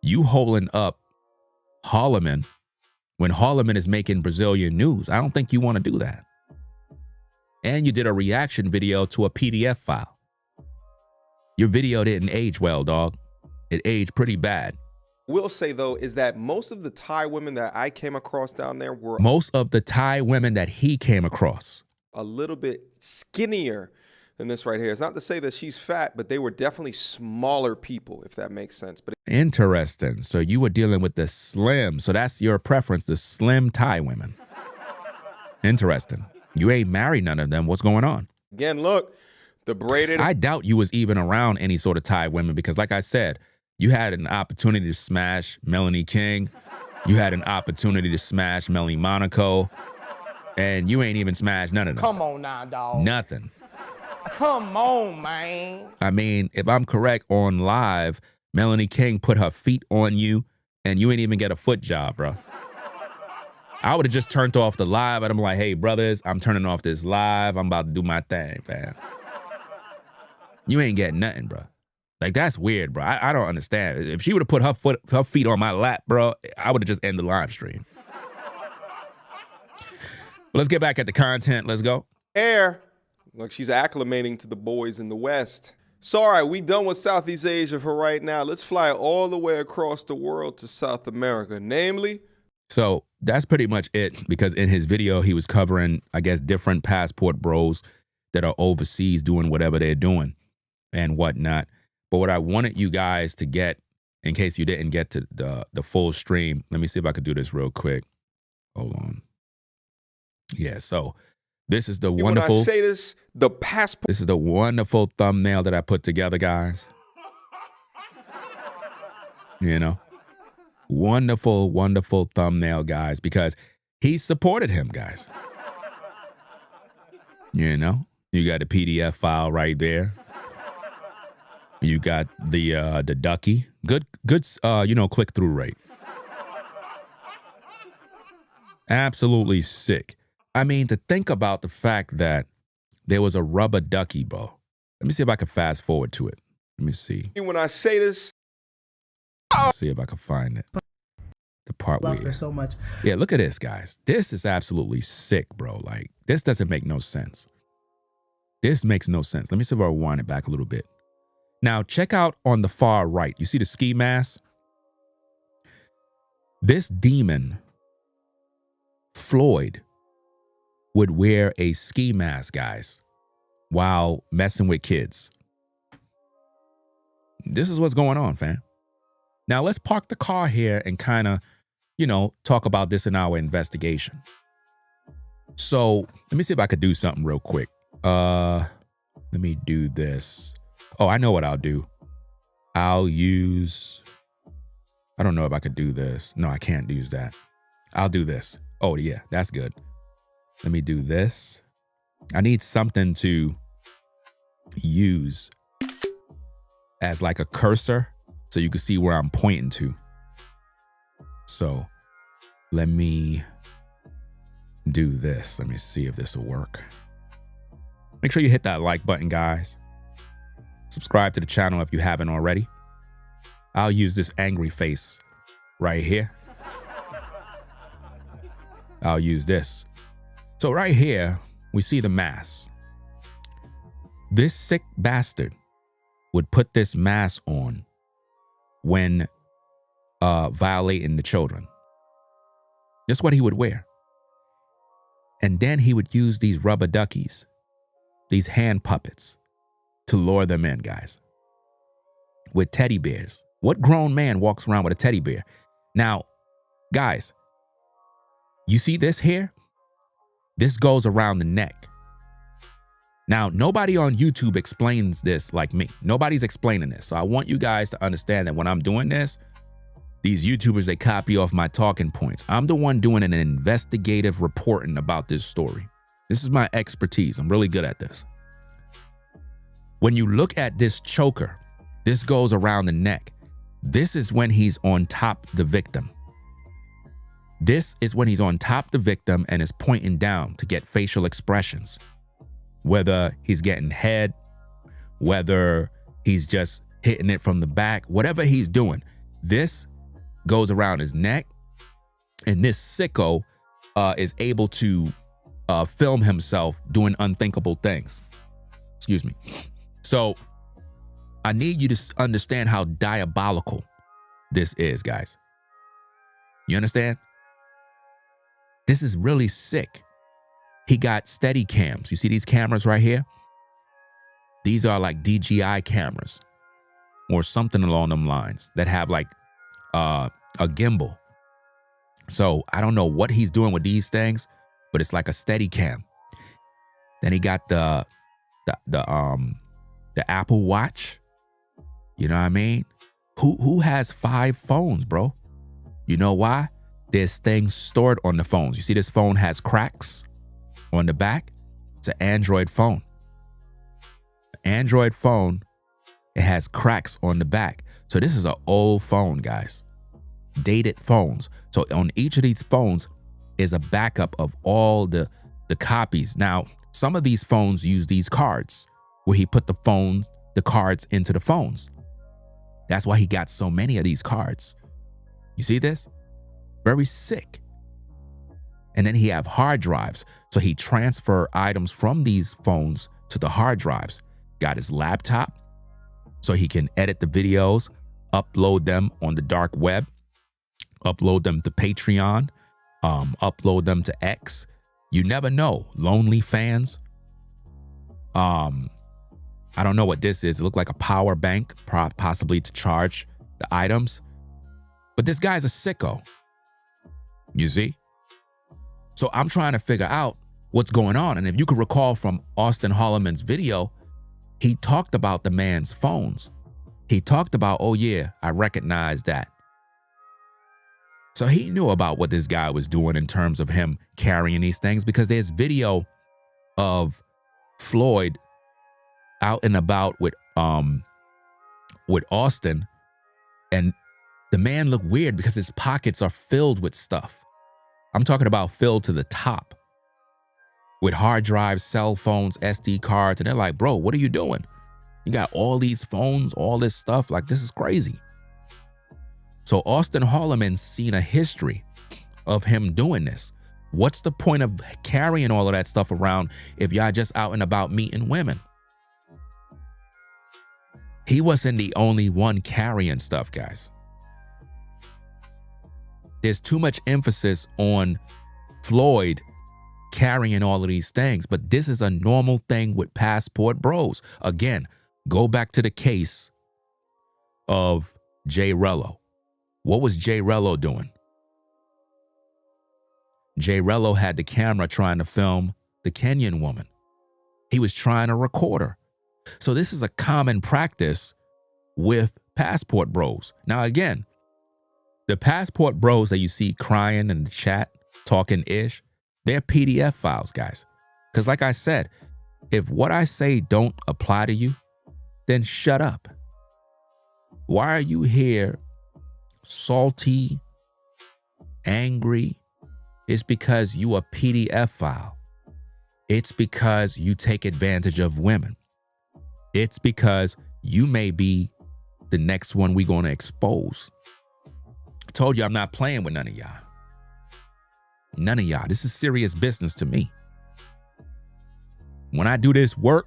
you holding up Holloman when Holloman is making Brazilian news. I don't think you want to do that. And you did a reaction video to a PDF file. Your video didn't age well, dog. It aged pretty bad. Will say though is that most of the Thai women that I came across down there were— Most of the Thai women that he came across— a little bit skinnier than this right here. It's not to say that she's fat, but they were definitely smaller people, if that makes sense. But interesting. So you were dealing with the slim. So that's your preference, the slim Thai women. Interesting. You ain't married none of them. What's going on? Again, look, the braided— I doubt you was even around any sort of Thai women, because like I said, you had an opportunity to smash Melanie King. You had an opportunity to smash Melanie Monaco. And you ain't even smashed none of them. Come on now, dog. Nothing. Come on, man. I mean, if I'm correct, on live, Melanie King put her feet on you and you ain't even get a foot job, bro. I would have just turned off the live and I'm like, hey, brothers, I'm turning off this live. I'm about to do my thing, fam. You ain't getting nothing, bro. Like, that's weird, bro. I don't understand. If she would have put her feet on my lap, bro, I would have just ended the live stream. But let's get back at the content. Let's go. Look, she's acclimating to the boys in the West. So, all right, we done with Southeast Asia for right now. Let's fly all the way across the world to South America, namely. So that's pretty much it, because in his video, he was covering, I guess, different passport bros that are overseas doing whatever they're doing and whatnot. But what I wanted you guys to get, in case you didn't get to the full stream, let me see if I could do this real quick. Hold on. Yeah, so this is the wonderful— When I say this, the passport— This is the wonderful thumbnail that I put together, guys. You know? Wonderful, wonderful thumbnail, guys, because he supported him, guys. You know? You got a PDF file right there. You got the ducky. Good, click-through rate. Absolutely sick. I mean, to think about the fact that there was a rubber ducky, bro. Let me see if I can fast forward to it. Let me see. When I say this— Let's see if I can find it. The part where— Love her so much. Yeah, look at this, guys. This is absolutely sick, bro. Like, this doesn't make no sense. This makes no sense. Let me see if I rewind it back a little bit. Now, check out on the far right. You see the ski mask? This demon, Floyd, would wear a ski mask, guys, while messing with kids. This is what's going on, fam. Now, let's park the car here and kind of, talk about this in our investigation. So let me see if I could do something real quick. Let me do this. Oh, I know what I'll do. I'll use, I don't know if I could do this. No, I can't use that. I'll do this. Oh yeah, that's good. Let me do this. I need something to use as like a cursor so you can see where I'm pointing to. So let me do this. Let me see if this will work. Make sure you hit that like button, guys. Subscribe to the channel if you haven't already. I'll use this angry face right here. I'll use this. So right here, we see the mask. This sick bastard would put this mask on when violating the children. That's what he would wear. And then he would use these rubber duckies, these hand puppets, to lure them in, guys. With teddy bears. What grown man walks around with a teddy bear? Now, guys, you see this here? This goes around the neck. Now, nobody on YouTube explains this like me. Nobody's explaining this. So I want you guys to understand that when I'm doing this, these YouTubers, they copy off my talking points. I'm the one doing an investigative reporting about this story. This is my expertise. I'm really good at this. When you look at this choker, this goes around the neck. This is when he's on top of the victim. This is when he's on top of the victim and is pointing down to get facial expressions. Whether he's getting head, whether he's just hitting it from the back, whatever he's doing, this goes around his neck. And this sicko is able to film himself doing unthinkable things. Excuse me. So I need you to understand how diabolical this is, guys. You understand? This is really sick. He got steady cams. You see these cameras right here? These are like DJI cameras or something along them lines that have like a gimbal. So I don't know what he's doing with these things, but it's like a steady cam. Then he got the Apple Watch. You know what I mean? Who has 5 phones, bro? You know why? There's things stored on the phones. You see this phone has cracks on the back? It's an Android phone. Android phone, it has cracks on the back. So this is an old phone, guys. Dated phones. So on each of these phones is a backup of all the copies. Now, some of these phones use these cards where he put the cards into the phones. That's why he got so many of these cards. You see this? Very sick. And then he have hard drives. So he transfer items from these phones to the hard drives. Got his laptop so he can edit the videos, upload them on the dark web, upload them to Patreon, upload them to X. You never know. Lonely fans. I don't know what this is. It looked like a power bank, possibly to charge the items. But this guy's a sicko. You see? So I'm trying to figure out what's going on. And if you could recall from Austin Holloman's video, he talked about the man's phones. He talked about, oh yeah, I recognize that. So he knew about what this guy was doing in terms of him carrying these things, because there's video of Floyd out and about with Austin, and the man looked weird because his pockets are filled with stuff. I'm talking about filled to the top with hard drives, cell phones, SD cards. And they're like, bro, what are you doing? You got all these phones, all this stuff. Like, this is crazy. So Austin Holloman's seen a history of him doing this. What's the point of carrying all of that stuff around if y'all just out and about meeting women? He wasn't the only one carrying stuff, guys. There's too much emphasis on Floyd carrying all of these things, but this is a normal thing with passport bros. Again, go back to the case of Jay Rello. What was Jay Rello doing? Jay Rello had the camera trying to film the Kenyan woman. He was trying to record her. So this is a common practice with passport bros. Now, again, the passport bros that you see crying in the chat, talking ish, they're PDF files, guys. Because like I said, if what I say don't apply to you, then shut up. Why are you here salty, angry? It's because you a PDF file. It's because you take advantage of women. It's because you may be the next one we gonna expose. I told you I'm not playing with none of y'all. None of y'all. This is serious business to me. When I do this work,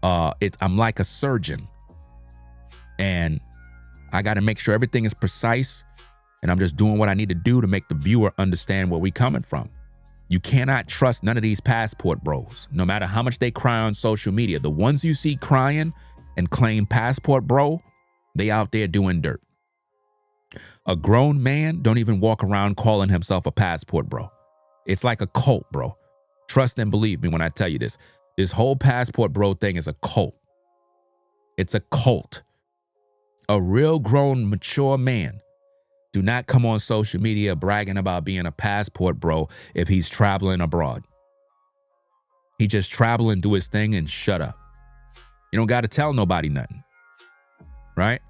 I'm like a surgeon. And I got to make sure everything is precise. And I'm just doing what I need to do to make the viewer understand where we coming from. You cannot trust none of these passport bros, no matter how much they cry on social media. The ones you see crying and claim passport bro, they out there doing dirt. A grown man don't even walk around calling himself a passport bro. It's like a cult, bro. Trust and believe me when I tell you this. This whole passport bro thing is a cult. It's a cult. A real grown, mature man do not come on social media bragging about being a passport bro if he's traveling abroad. He just travel and do his thing and shut up. You don't got to tell nobody nothing. Right?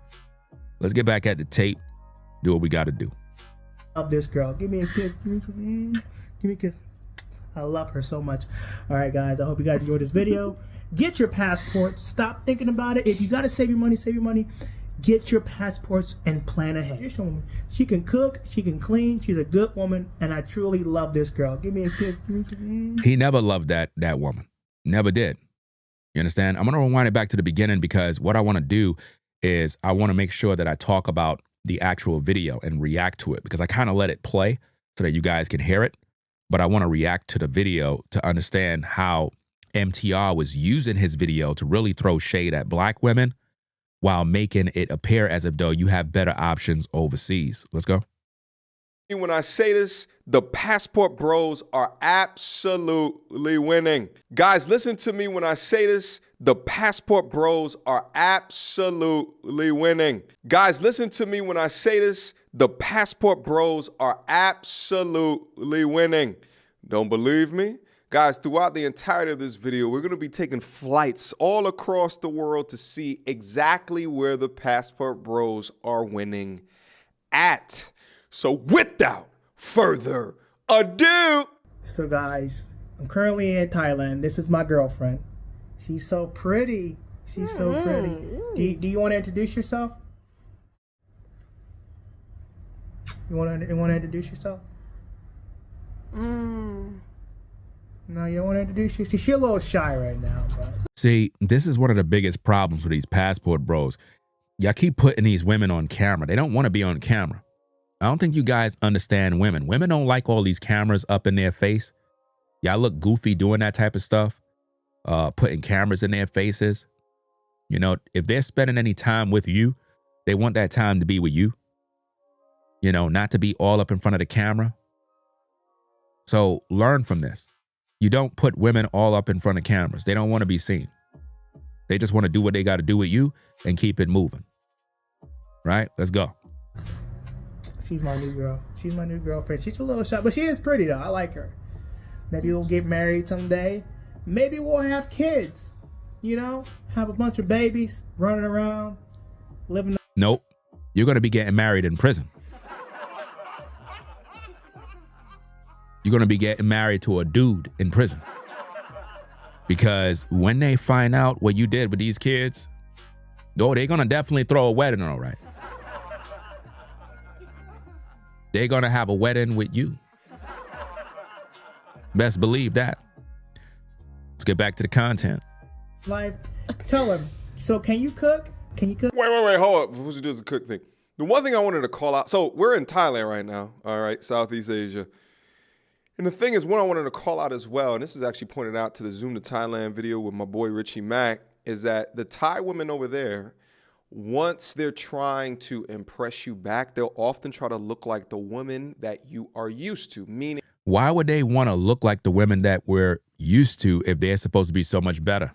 Let's get back at the tape. Do what we got to do. Love this girl. Give me a kiss. Give me a kiss. I love her so much. All right, guys. I hope you guys enjoyed this video. Get your passports. Stop thinking about it. If you got to save your money, save your money. Get your passports and plan ahead. This woman, she can cook, she can clean, she's a good woman, and I truly love this girl. Give me a kiss. He never loved that woman. Never did. You understand? I'm going to rewind it back to the beginning because what I want to do is I want to make sure that I talk about the actual video and react to it because I kind of let it play so that you guys can hear it. But I want to react to the video to understand how MTR was using his video to really throw shade at black women while making it appear as if though you have better options overseas. Let's go. When I say this, the passport bros are absolutely winning. Guys, listen to me when I say this. The passport bros are absolutely winning. Guys, listen to me when I say this. The passport bros are absolutely winning. Don't believe me? Guys, throughout the entirety of this video, we're going to be taking flights all across the world to see exactly where the passport bros are winning at. So without further ado. So guys, I'm currently in Thailand. This is my girlfriend. She's so pretty. She's so pretty. Do you want to introduce yourself? You want to introduce yourself? No, you don't want to introduce yourself? She's a little shy right now. But. See, this is one of the biggest problems with these passport bros. Y'all keep putting these women on camera. They don't want to be on camera. I don't think you guys understand women. Women don't like all these cameras up in their face. Y'all look goofy doing that type of stuff. Putting cameras in their faces. You know, if they're spending any time with you, they want that time to be with you. You know, not to be all up in front of the camera. So learn from this. You don't put women all up in front of cameras. They don't want to be seen. They just want to do what they got to do with you and keep it moving. Right? Let's go. She's my new girl. She's my new girlfriend. She's a little shy, but she is pretty though. I like her. Maybe we'll get married someday. Maybe we'll have kids. You know? Have a bunch of babies running around, living. Nope. You're going to be getting married in prison. You're going to be getting married to a dude in prison. Because when they find out what you did with these kids, though, they're going to definitely throw a wedding, all right. They're going to have a wedding with you. Best believe that. Let's get back to the content. Life. Tell him. So can you cook? Can you cook? Wait, hold up. Before she does the cook thing. The one thing I wanted to call out. So we're in Thailand right now. All right. Southeast Asia. And the thing is, what I wanted to call out as well, and this is actually pointed out to the Zoom to Thailand video with my boy Richie Mack, is that the Thai women over there once they're trying to impress you back, they'll often try to look like the woman that you are used to, meaning. Why would they want to look like the women that we're used to if they're supposed to be so much better?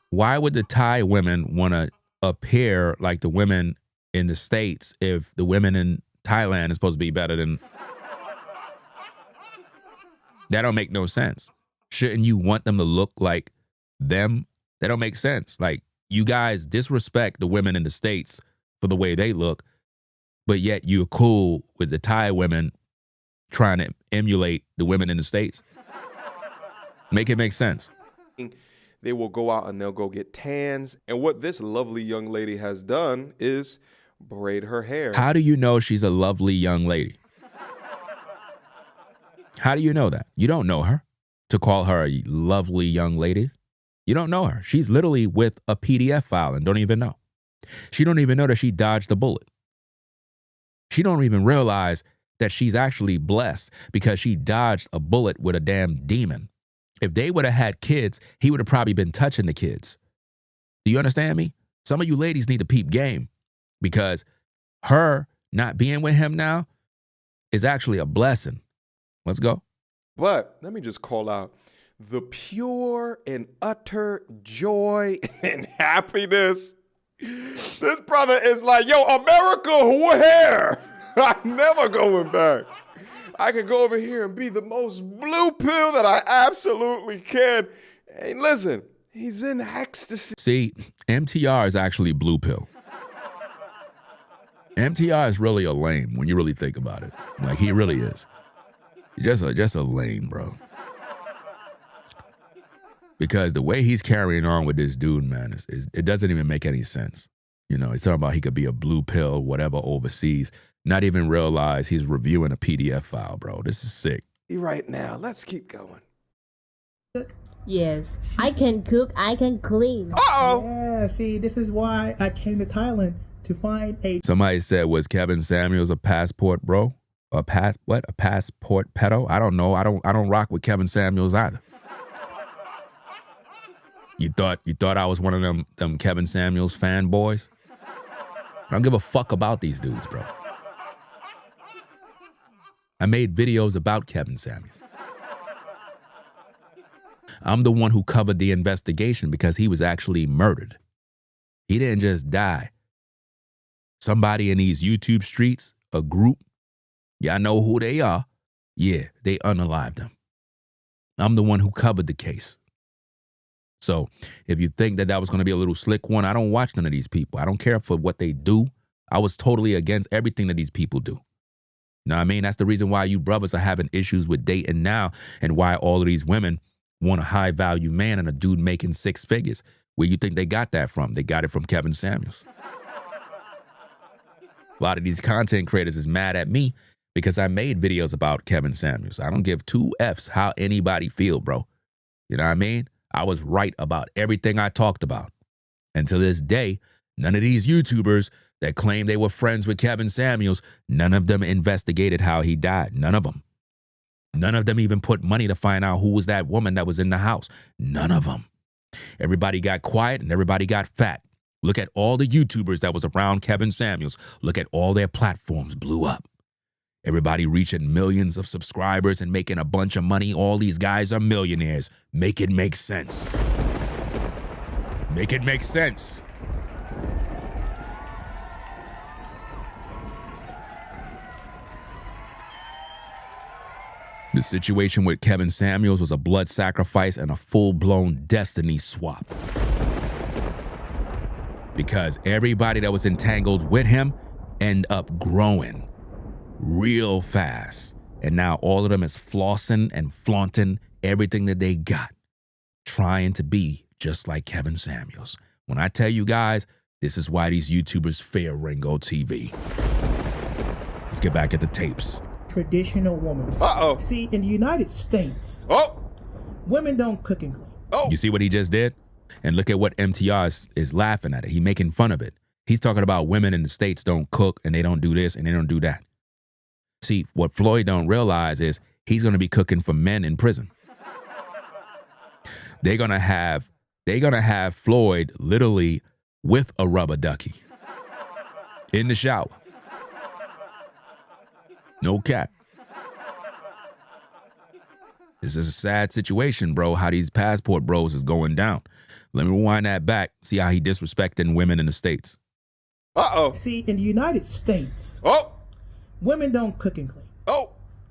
Why would the Thai women want to appear like the women in the States if the women in Thailand is supposed to be better than? That don't make no sense. Shouldn't you want them to look like them? That don't make sense. Like, you guys disrespect the women in the States for the way they look, but yet you're cool with the Thai women trying to emulate the women in the States. Make it make sense. They will go out and they'll go get tans. And what this lovely young lady has done is braid her hair. How do you know she's a lovely young lady? How do you know that? You don't know her to call her a lovely young lady. You don't know her. She's literally with a PDF file and don't even know. She don't even know that she dodged a bullet. She don't even realize that she's actually blessed because she dodged a bullet with a damn demon. If they would have had kids, he would have probably been touching the kids. Do you understand me? Some of you ladies need to peep game because her not being with him now is actually a blessing. Let's go. But let me just call out the pure and utter joy and happiness. This brother is like, yo, America, where? I'm never going back. I can go over here and be the most blue pill that I absolutely can. Hey, listen, he's in ecstasy. See, MTR is actually blue pill. MTR is really a lame when you really think about it. Like, he really is. He's just a lame, bro. Because the way he's carrying on with this dude, man, it doesn't even make any sense. You know, he's talking about he could be a blue pill, whatever, overseas. Not even realize he's reviewing a PDF file, bro. This is sick. Right now, let's keep going. Yes, I can cook, I can clean. Uh-oh. Yeah, see, this is why I came to Thailand to find a... Somebody said, was Kevin Samuels a passport bro? A passport pedo? I don't know. I don't rock with Kevin Samuels either. You thought I was one of them Kevin Samuels fanboys? I don't give a fuck about these dudes, bro. I made videos about Kevin Samuels. I'm the one who covered the investigation because he was actually murdered. He didn't just die. Somebody in these YouTube streets, a group, y'all know who they are. Yeah, they unalived him. I'm the one who covered the case. So if you think that was going to be a little slick one, I don't watch none of these people. I don't care for what they do. I was totally against everything that these people do. You know what I mean? That's the reason why you brothers are having issues with dating now and why all of these women want a high value man and a dude making 6 figures. Where you think they got that from? They got it from Kevin Samuels. A lot of these content creators is mad at me because I made videos about Kevin Samuels. I don't give 2 F's how anybody feel, bro. You know what I mean? I was right about everything I talked about. And to this day, none of these YouTubers that claim they were friends with Kevin Samuels, none of them investigated how he died. None of them. None of them even put money to find out who was that woman that was in the house. None of them. Everybody got quiet and everybody got fat. Look at all the YouTubers that was around Kevin Samuels. Look at all their platforms blew up. Everybody reaching millions of subscribers and making a bunch of money. All these guys are millionaires. Make it make sense. Make it make sense. The situation with Kevin Samuels was a blood sacrifice and a full-blown destiny swap. Because everybody that was entangled with him ended up growing real fast. And now all of them is flossing and flaunting everything that they got, trying to be just like Kevin Samuels. When I tell you guys, this is why these YouTubers fear Ringo TV. Let's get back at the tapes. Traditional woman. Uh-oh. See, in the United States, women don't cook and clean. You see what he just did? And look at what MTR is laughing at it. He making fun of it. He's talking about women in the States don't cook and they don't do this and they don't do that. See, what Floyd don't realize is he's going to be cooking for men in prison. They're going to have They're going to have Floyd literally with a rubber ducky in the shower. No cap. This is a sad situation, bro, how these passport bros is going down. Let me rewind that back, see how he disrespecting women in the States. Uh-oh. See, in the United States, women don't cook and clean.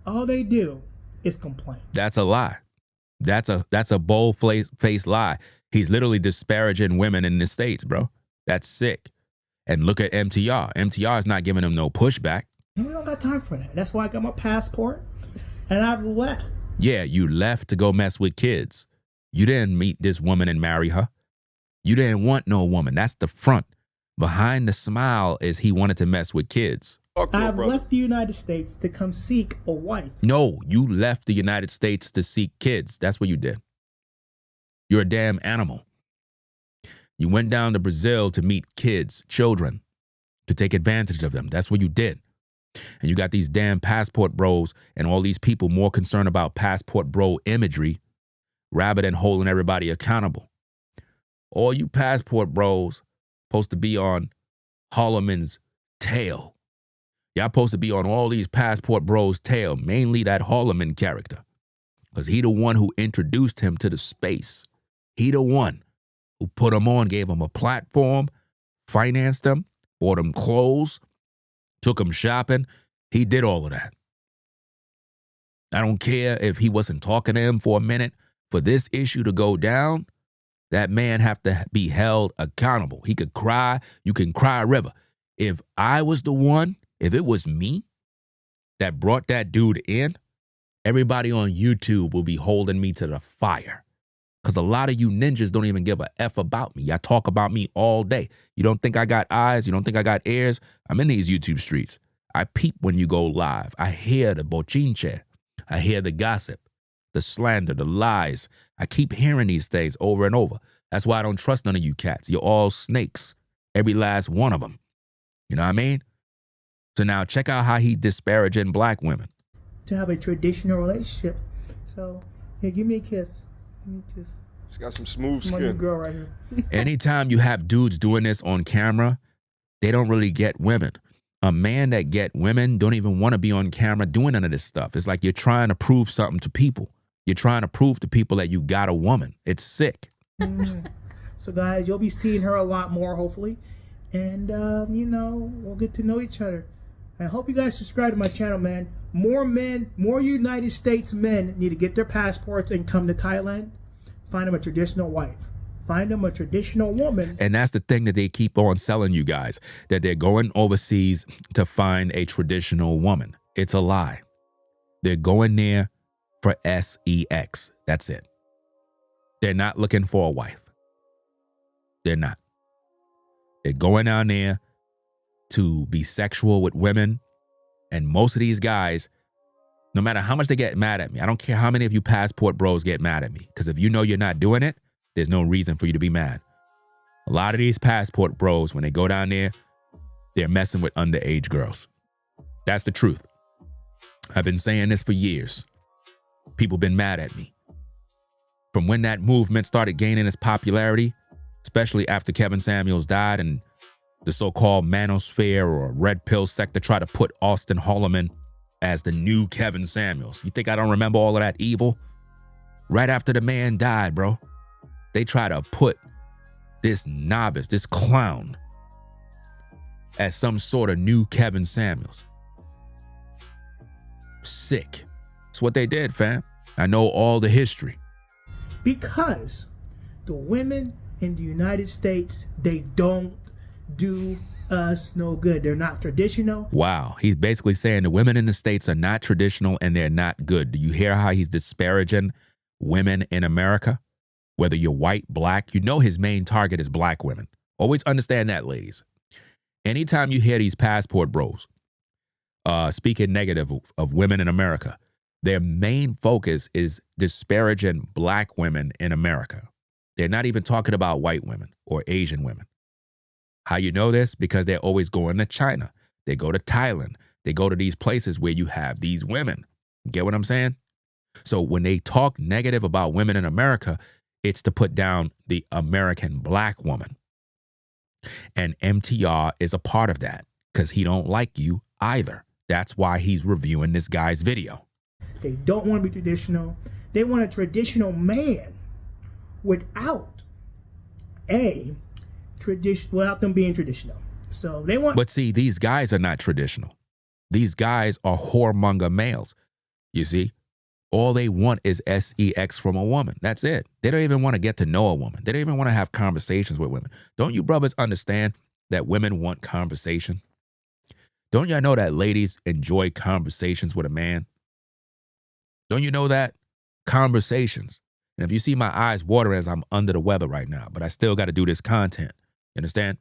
All they do is complain. That's a lie. That's a bold-faced lie. He's literally disparaging women in the States, bro. That's sick. And look at MTR. MTR is not giving him no pushback. We don't got time for that. That's why I got my passport, and I've left. Yeah, you left to go mess with kids. You didn't meet this woman and marry her. You didn't want no woman. That's the front. Behind the smile is he wanted to mess with kids. I've left the United States to come seek a wife. No, you left the United States to seek kids. That's what you did. You're a damn animal. You went down to Brazil to meet kids, children, to take advantage of them. That's what you did. And you got these damn passport bros and all these people more concerned about passport bro imagery rather than holding everybody accountable. All you passport bros supposed to be on Holloman's tail. Y'all supposed to be on all these passport bros' tail, mainly that Holloman character. Because he the one who introduced him to the space. He the one who put him on, gave him a platform, financed him, bought him clothes, took him shopping. He did all of that. I don't care if he wasn't talking to him for a minute. For this issue to go down, that man have to be held accountable. He could cry. You can cry a river. If I was the one, if it was me that brought that dude in, everybody on YouTube will be holding me to the fire. Because a lot of you ninjas don't even give a F about me. Y'all talk about me all day. You don't think I got eyes? You don't think I got ears? I'm in these YouTube streets. I peep when you go live. I hear the bochinche. I hear the gossip, the slander, the lies. I keep hearing these things over and over. That's why I don't trust none of you cats. You're all snakes. Every last one of them. You know what I mean? So now check out how he disparaging black women. To have a traditional relationship. So, yeah, give me a kiss. Give me a kiss. She's got some smooth My new girl right here. Anytime you have dudes doing this on camera, they don't really get women. A man that get women don't even want to be on camera doing none of this stuff. It's like you're trying to prove something to people. You're trying to prove to people that you got a woman. It's sick. So, guys, you'll be seeing her a lot more, hopefully. And, you know, we'll get to know each other. I hope you guys subscribe to my channel, man. More men, more United States men need to get their passports and come to Thailand. Find them a traditional wife. Find them a traditional woman. And that's the thing that they keep on selling you guys, that they're going overseas to find a traditional woman. It's a lie. They're going there for sex. That's it. They're not looking for a wife. They're not. They're going down there to be sexual with women. And most of these guys, no matter how much they get mad at me, I don't care how many of you passport bros get mad at me. Because if you know you're not doing it, there's no reason for you to be mad. A lot of these passport bros, when they go down there, they're messing with underage girls. That's the truth. I've been saying this for years. People been mad at me. From when that movement started gaining its popularity, especially after Kevin Samuels died and the so-called manosphere or red pill sector tried to put Austin Holloman as the new Kevin Samuels. You think I don't remember all of that evil? Right after the man died, bro, they try to put this novice, this clown, as some sort of new Kevin Samuels. Sick. That's what they did, fam. I know all the history. Because the women in the United States, they don't do us no good. They're not traditional. Wow. He's basically saying the women in the States are not traditional and they're not good. Do you hear how he's disparaging women in America? Whether you're white, black, you know his main target is black women. Always understand that, ladies. Anytime you hear these passport bros speaking negative of women in America, their main focus is disparaging black women in America. They're not even talking about white women or Asian women. How you know this? Because they're always going to China. They go to Thailand. They go to these places where you have these women. Get what I'm saying? So when they talk negative about women in America, It's to put down the American black woman. And MTR is a part of that because he don't like you either. That's why he's reviewing this guy's video. They don't want to be traditional. They want a traditional man without without them being traditional. So they want. But see, these guys are not traditional. These guys are whoremonger males. You see, all they want is sex from a woman. That's it. They don't even want to get to know a woman. They don't even want to have conversations with women. Don't you brothers understand that women want conversation? Don't y'all know that ladies enjoy conversations with a man? Don't you know that? Conversations. And if you see my eyes watering as I'm under the weather right now, but I still got to do this content. You understand?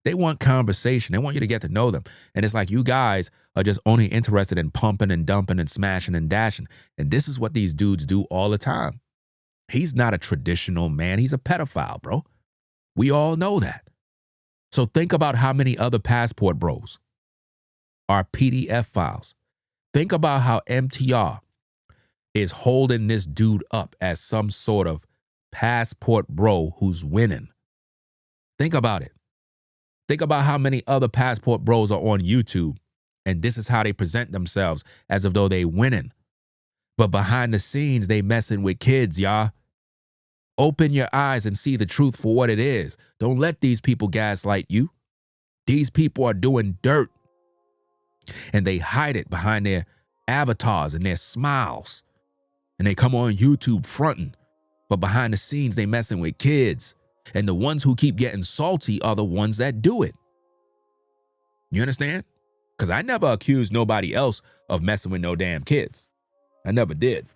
They want conversation. They want you to get to know them. And it's like you guys are just only interested in pumping and dumping and smashing and dashing. And this is what these dudes do all the time. He's not a traditional man. He's a pedophile, bro. We all know that. So think about how many other passport bros are PDF files. Think about how MTR is holding this dude up as some sort of passport bro who's winning. Think about it. Think about how many other passport bros are on YouTube, and this is how they present themselves, as if though they winning. But behind the scenes, they messing with kids, y'all. Open your eyes and see the truth for what it is. Don't let these people gaslight you. These people are doing dirt, and they hide it behind their avatars and their smiles. And they come on YouTube fronting, but behind the scenes, they messing with kids. And the ones who keep getting salty are the ones that do it. You understand? Because I never accused nobody else of messing with no damn kids. I never did.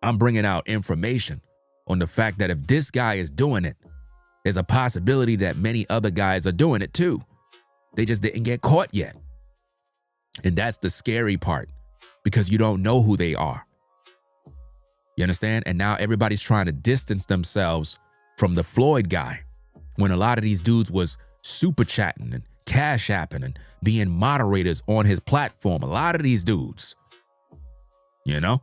I'm bringing out information on the fact that if this guy is doing it, there's a possibility that many other guys are doing it too. They just didn't get caught yet. And that's the scary part, because you don't know who they are. You understand? And now everybody's trying to distance themselves from the Floyd guy, when a lot of these dudes was super chatting and cash apping and being moderators on his platform. A lot of these dudes, you know?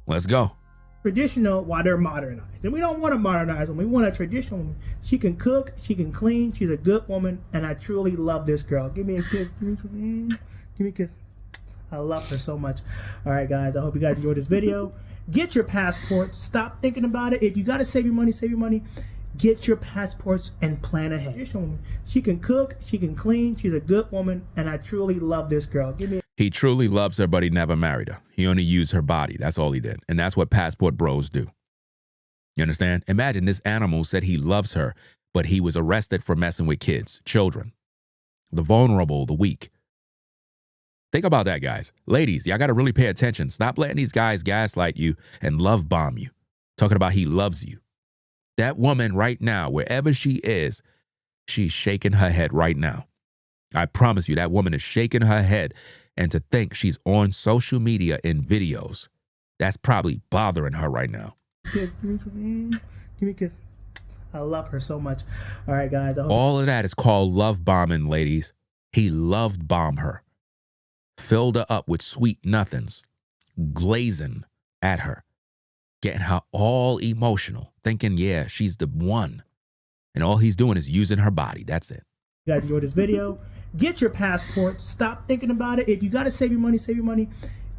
Let's go. Traditional while they're modernized. And we don't want to modernize them. We want a traditional woman. She can cook, she can clean, she's a good woman, and I truly love this girl. Give me a kiss. Give me a kiss. I love her so much. All right, guys, I hope you guys enjoyed this video. Get your passports. Stop thinking about it. If you got to save your money, save your money. Get your passports and plan ahead. Traditional woman. She can cook, she can clean, she's a good woman, and I truly love this girl. Give me a He truly loves her, but he never married her. He only used her body. That's all he did. And that's what passport bros do. You understand? Imagine this animal said he loves her, but he was arrested for messing with kids, children, the vulnerable, the weak. Think about that, guys. Ladies, y'all got to really pay attention. Stop letting these guys gaslight you and love bomb you. Talking about he loves you. That woman right now, wherever she is, she's shaking her head right now. I promise you, that woman is shaking her head. And to think she's on social media in videos, that's probably bothering her right now. kiss. Give me a kiss. I love her so much. All right, guys. All of that is called love bombing, ladies. He loved bomb her. Filled her up with sweet nothings, glazing at her, getting her all emotional, thinking, yeah, she's the one. And all he's doing is using her body. That's it. You guys enjoyed this video. Get your passports. Stop thinking about it. If you got to save your money, save your money.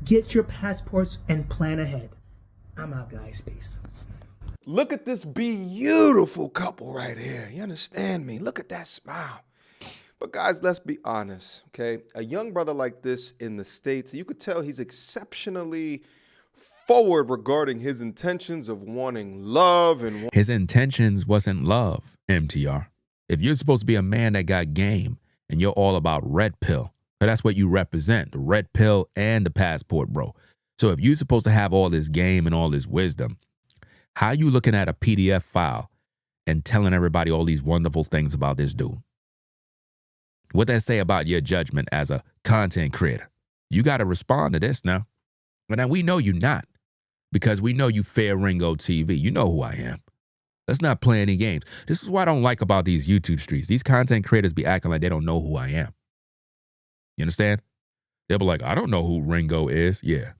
Get your passports and plan ahead. I'm out, guys. Peace. Look at this beautiful couple right here. You understand me? Look at that smile. But guys, let's be honest, okay? A young brother like this in the States, you could tell he's exceptionally forward regarding his intentions of wanting love and his intentions wasn't love, MTR. If you're supposed to be a man that got game and you're all about red pill, that's what you represent, the red pill and the passport, bro. So if you're supposed to have all this game and all this wisdom, how you looking at a PDF file and telling everybody all these wonderful things about this dude? What that say about your judgment as a content creator? You got to respond to this now. But now we know you're not, because we know you fair Ringo TV. You know who I am. Let's not play any games. This is what I don't like about these YouTube streets. These content creators be acting like they don't know who I am. You understand? They'll be like, I don't know who Ringo is. Yeah.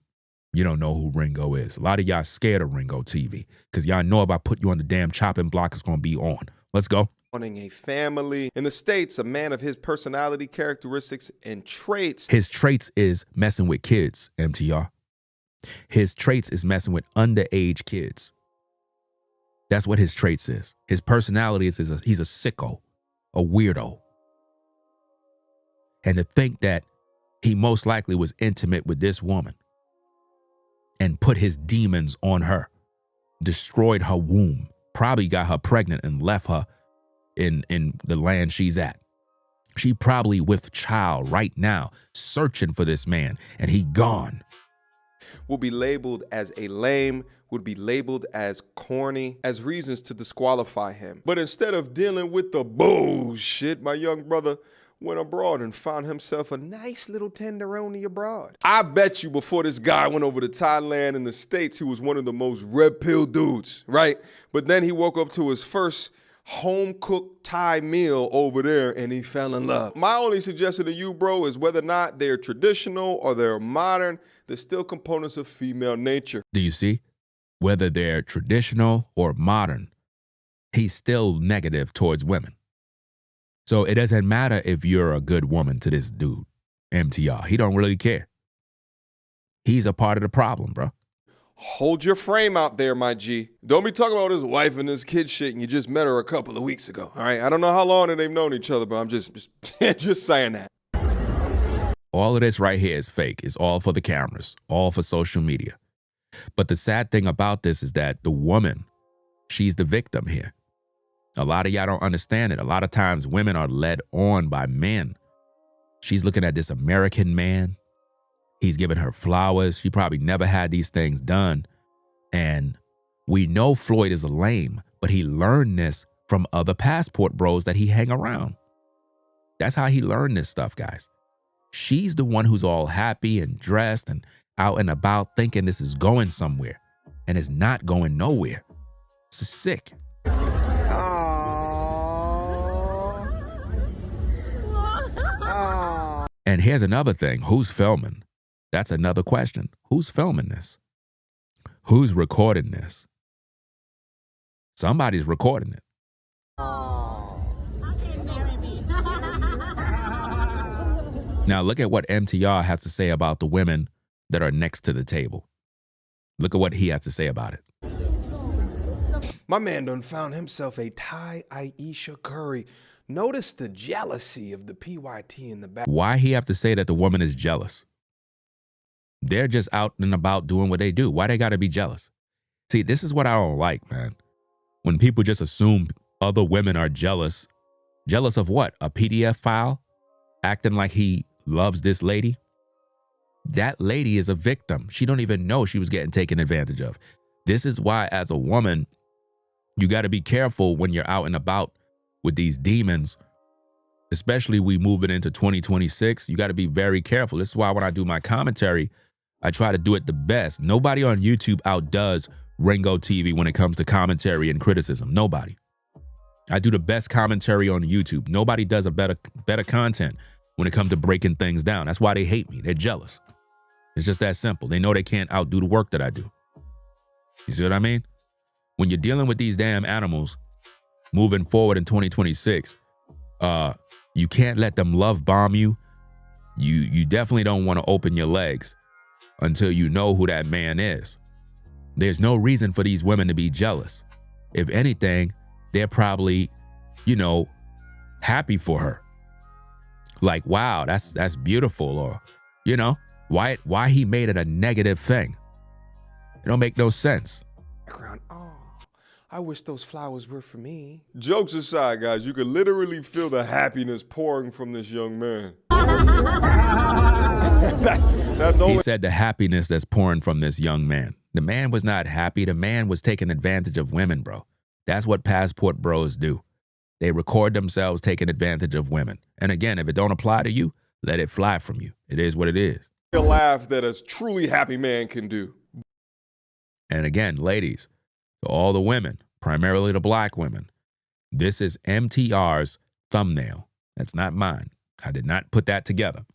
You don't know who Ringo is. A lot of y'all scared of Ringo TV because y'all know if I put you on the damn chopping block, it's going to be on. Let's go. Wanting a family. In the States, a man of his personality, characteristics, and traits. His traits is messing with kids, MTR. His traits is messing with underage kids. That's what his traits is. His personality is he's a sicko, a weirdo. And to think that he most likely was intimate with this woman and put his demons on her, destroyed her womb, probably got her pregnant and left her in the land she's at. She probably with child right now, searching for this man, and he gone. Will be labeled as a lame, would be labeled as corny, as reasons to disqualify him. But instead of dealing with the bullshit, my young brother went abroad and found himself a nice little tenderoni abroad. I bet you before this guy went over to Thailand and the States, he was one of the most red pill dudes, right? But then he woke up to his first home-cooked Thai meal over there and he fell in love. My only suggestion to you, bro, is whether or not they're traditional or they're modern, they're still components of female nature. Do you see? Whether they're traditional or modern, he's still negative towards women. So it doesn't matter if you're a good woman to this dude, MTR. He don't really care. He's a part of the problem, bro. Hold your frame out there, my G. Don't be talking about his wife and his kid shit and you just met her a couple of weeks ago, all right? I don't know how long they've known each other, but I'm just saying that. All of this right here is fake. It's all for the cameras, all for social media. But the sad thing about this is that the woman, she's the victim here. A lot of y'all don't understand it. A lot of times women are led on by men. She's looking at this American man. He's giving her flowers. She probably never had these things done. And we know Floyd is a lame, but he learned this from other passport bros that he hang around. That's how he learned this stuff, guys. She's the one who's all happy and dressed and out and about thinking this is going somewhere. And it's not going nowhere. It's sick. And here's another thing. Who's filming? That's another question. Who's filming this? Who's recording this? Somebody's recording it. Now look at what MTR has to say about the women that are next to the table. Look at what he has to say about it. My man done found himself a Thai Aisha Curry. Notice the jealousy of the PYT in the back. Why he have to say that the woman is jealous? They're just out and about doing what they do. Why they got to be jealous? See, this is what I don't like, man. When people just assume other women are jealous. Jealous of what? A PDF file? Acting like he loves this lady? That lady is a victim. She don't even know she was getting taken advantage of. This is why, as a woman, you got to be careful when you're out and about with these demons, especially we moving into 2026. You got to be very careful. This is why when I do my commentary, I try to do it the best. Nobody on YouTube outdoes Ringo TV when it comes to commentary and criticism. Nobody. I do the best commentary on YouTube. Nobody does a better content when it comes to breaking things down. That's why they hate me. They're jealous. It's just that simple. They know they can't outdo the work that I do. You see what I mean? When you're dealing with these damn animals moving forward in 2026, you can't let them love bomb you. You definitely don't want to open your legs until you know who that man is. There's no reason for these women to be jealous. If anything, they're probably, happy for her. Like, wow, that's beautiful. Or, why he made it a negative thing. It don't make no sense. I wish those flowers were for me. Jokes aside, guys, you could literally feel the happiness pouring from this young man. That's only. He said the happiness that's pouring from this young man. The man was not happy. The man was taking advantage of women, bro. That's what passport bros do. They record themselves taking advantage of women. And again, if it don't apply to you, let it fly from you. It is what it is. A laugh that a truly happy man can do. And again, ladies, to all the women, primarily the black women, this is MTR's thumbnail. That's not mine. I did not put that together.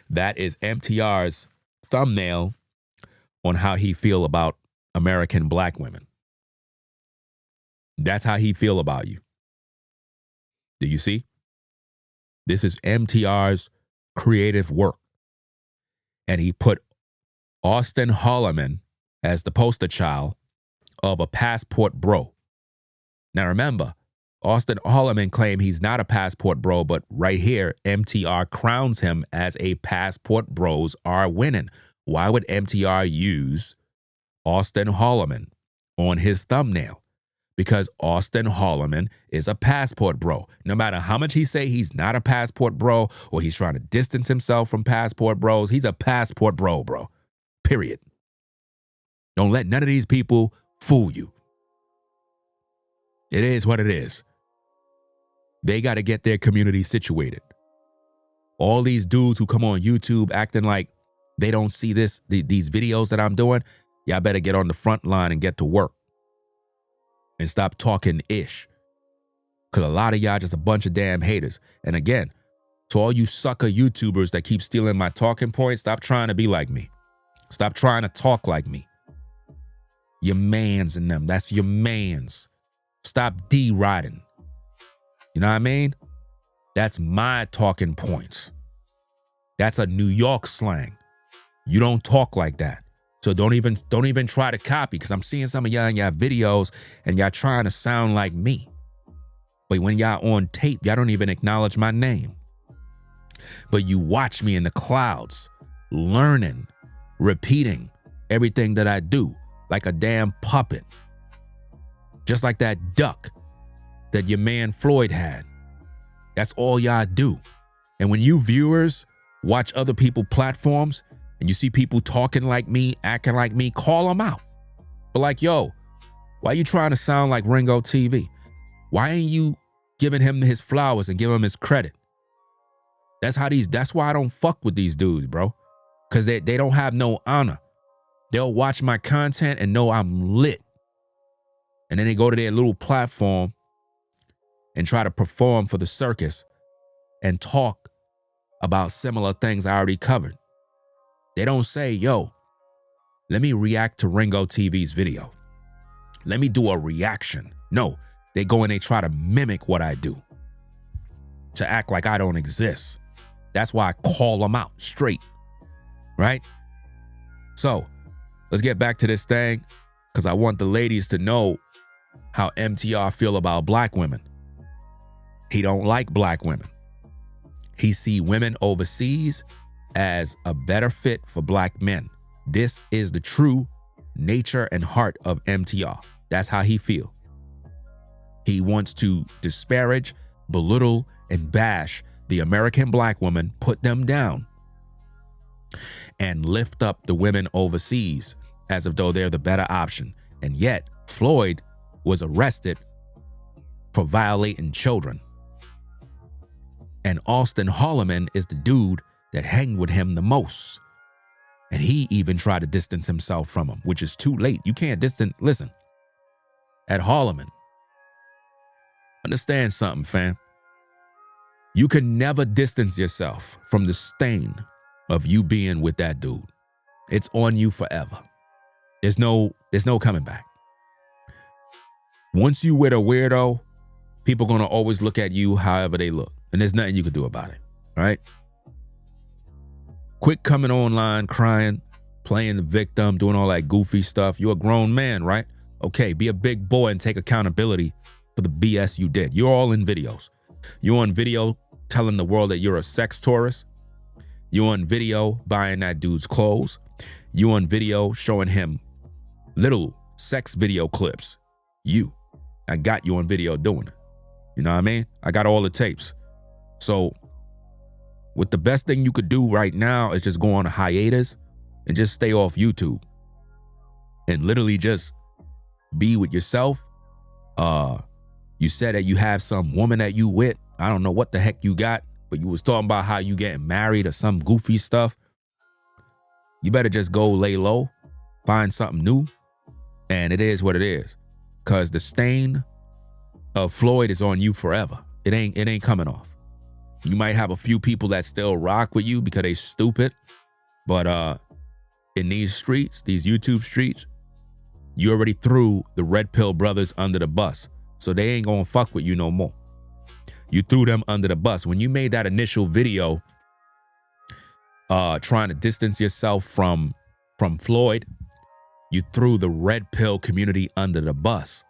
That is MTR's thumbnail on how he feel about American black women. That's how he feel about you. Do you see? This is MTR's creative work. And he put Austin Holloman as the poster child of a passport bro. Now remember, Austin Holloman claimed he's not a passport bro, but right here, MTR crowns him as a passport bros are winning. Why would MTR use Austin Holloman on his thumbnail? Because Austin Holloman is a passport bro. No matter how much he say he's not a passport bro or he's trying to distance himself from passport bros, he's a passport bro. Period. Don't let none of these people fool you. It is what it is. They got to get their community situated. All these dudes who come on YouTube acting like they don't see these videos that I'm doing, y'all better get on the front line and get to work. And stop talking ish. Because a lot of y'all just a bunch of damn haters. And again, to all you sucker YouTubers that keep stealing my talking points, stop trying to be like me. Stop trying to talk like me. Your mans in them. That's your mans. Stop D-riding. You know what I mean? That's my talking points. That's a New York slang. You don't talk like that. So don't even try to copy, because I'm seeing some of y'all in y'all videos and y'all trying to sound like me. But when y'all on tape, y'all don't even acknowledge my name. But you watch me in the clouds, learning, repeating everything that I do like a damn puppet. Just like that duck that your man Floyd had. That's all y'all do. And when you viewers watch other people's platforms and you see people talking like me, acting like me, call them out. But like, yo, why you trying to sound like Ringo TV? Why ain't you giving him his flowers and giving him his credit? That's why I don't fuck with these dudes, bro. Because they don't have no honor. They'll watch my content and know I'm lit. And then they go to their little platform and try to perform for the circus and talk about similar things I already covered. They don't say, yo, let me react to Ringo TV's video. Let me do a reaction. No, they go and they try to mimic what I do to act like I don't exist. That's why I call them out straight, right? So let's get back to this thing, because I want the ladies to know how MTR feel about black women. He don't like black women. He see women overseas as a better fit for black men. This is the true nature and heart of MTR. That's how he feel. He wants to disparage, belittle, and bash the American black woman, put them down, and lift up the women overseas as if though they're the better option. And yet, Floyd was arrested for violating children. And Austin Holloman is the dude that hang with him the most. And he even tried to distance himself from him, which is too late. You can't listen. At Holloman, understand something, fam. You can never distance yourself from the stain of you being with that dude. It's on you forever. There's no coming back. Once you with a weirdo, people gonna always look at you however they look. And there's nothing you can do about it, right? Quit coming online, crying, playing the victim, doing all that goofy stuff. You're a grown man, right? Okay, be a big boy and take accountability for the BS you did. You're all in videos. You're on video telling the world that you're a sex tourist. You're on video buying that dude's clothes. You on video showing him little sex video clips. I got you on video doing it. You know what I mean? I got all the tapes. So what the best thing you could do right now is just go on a hiatus and just stay off YouTube and literally just be with yourself. You said that you have some woman that you with. I don't know what the heck you got, but you was talking about how you getting married or some goofy stuff. You better just go lay low, find something new, and it is what it is. Cause the stain of Floyd is on you forever. It ain't coming off. You might have a few people that still rock with you because they stupid, but in these streets, these YouTube streets, you already threw the Red Pill brothers under the bus. So they ain't gonna fuck with you no more. You threw them under the bus. When you made that initial video trying to distance yourself from Floyd, you threw the Red Pill community under the bus.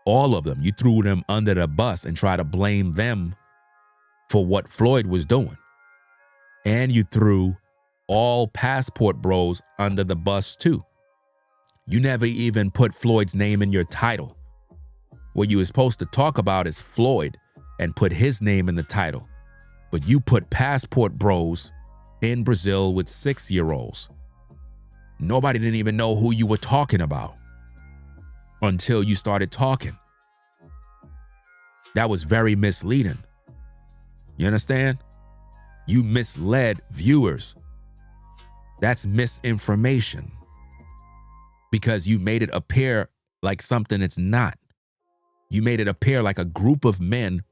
All of them. You threw them under the bus and tried to blame them for what Floyd was doing. And you threw all Passport Bros under the bus too. You never even put Floyd's name in your title. What you were supposed to talk about is Floyd and put his name in the title. But you put Passport Bros in Brazil with 6-year-olds. Nobody didn't even know who you were talking about until you started talking. That was very misleading. You understand? You misled viewers. That's misinformation because you made it appear like something it's not. You made it appear like a group of men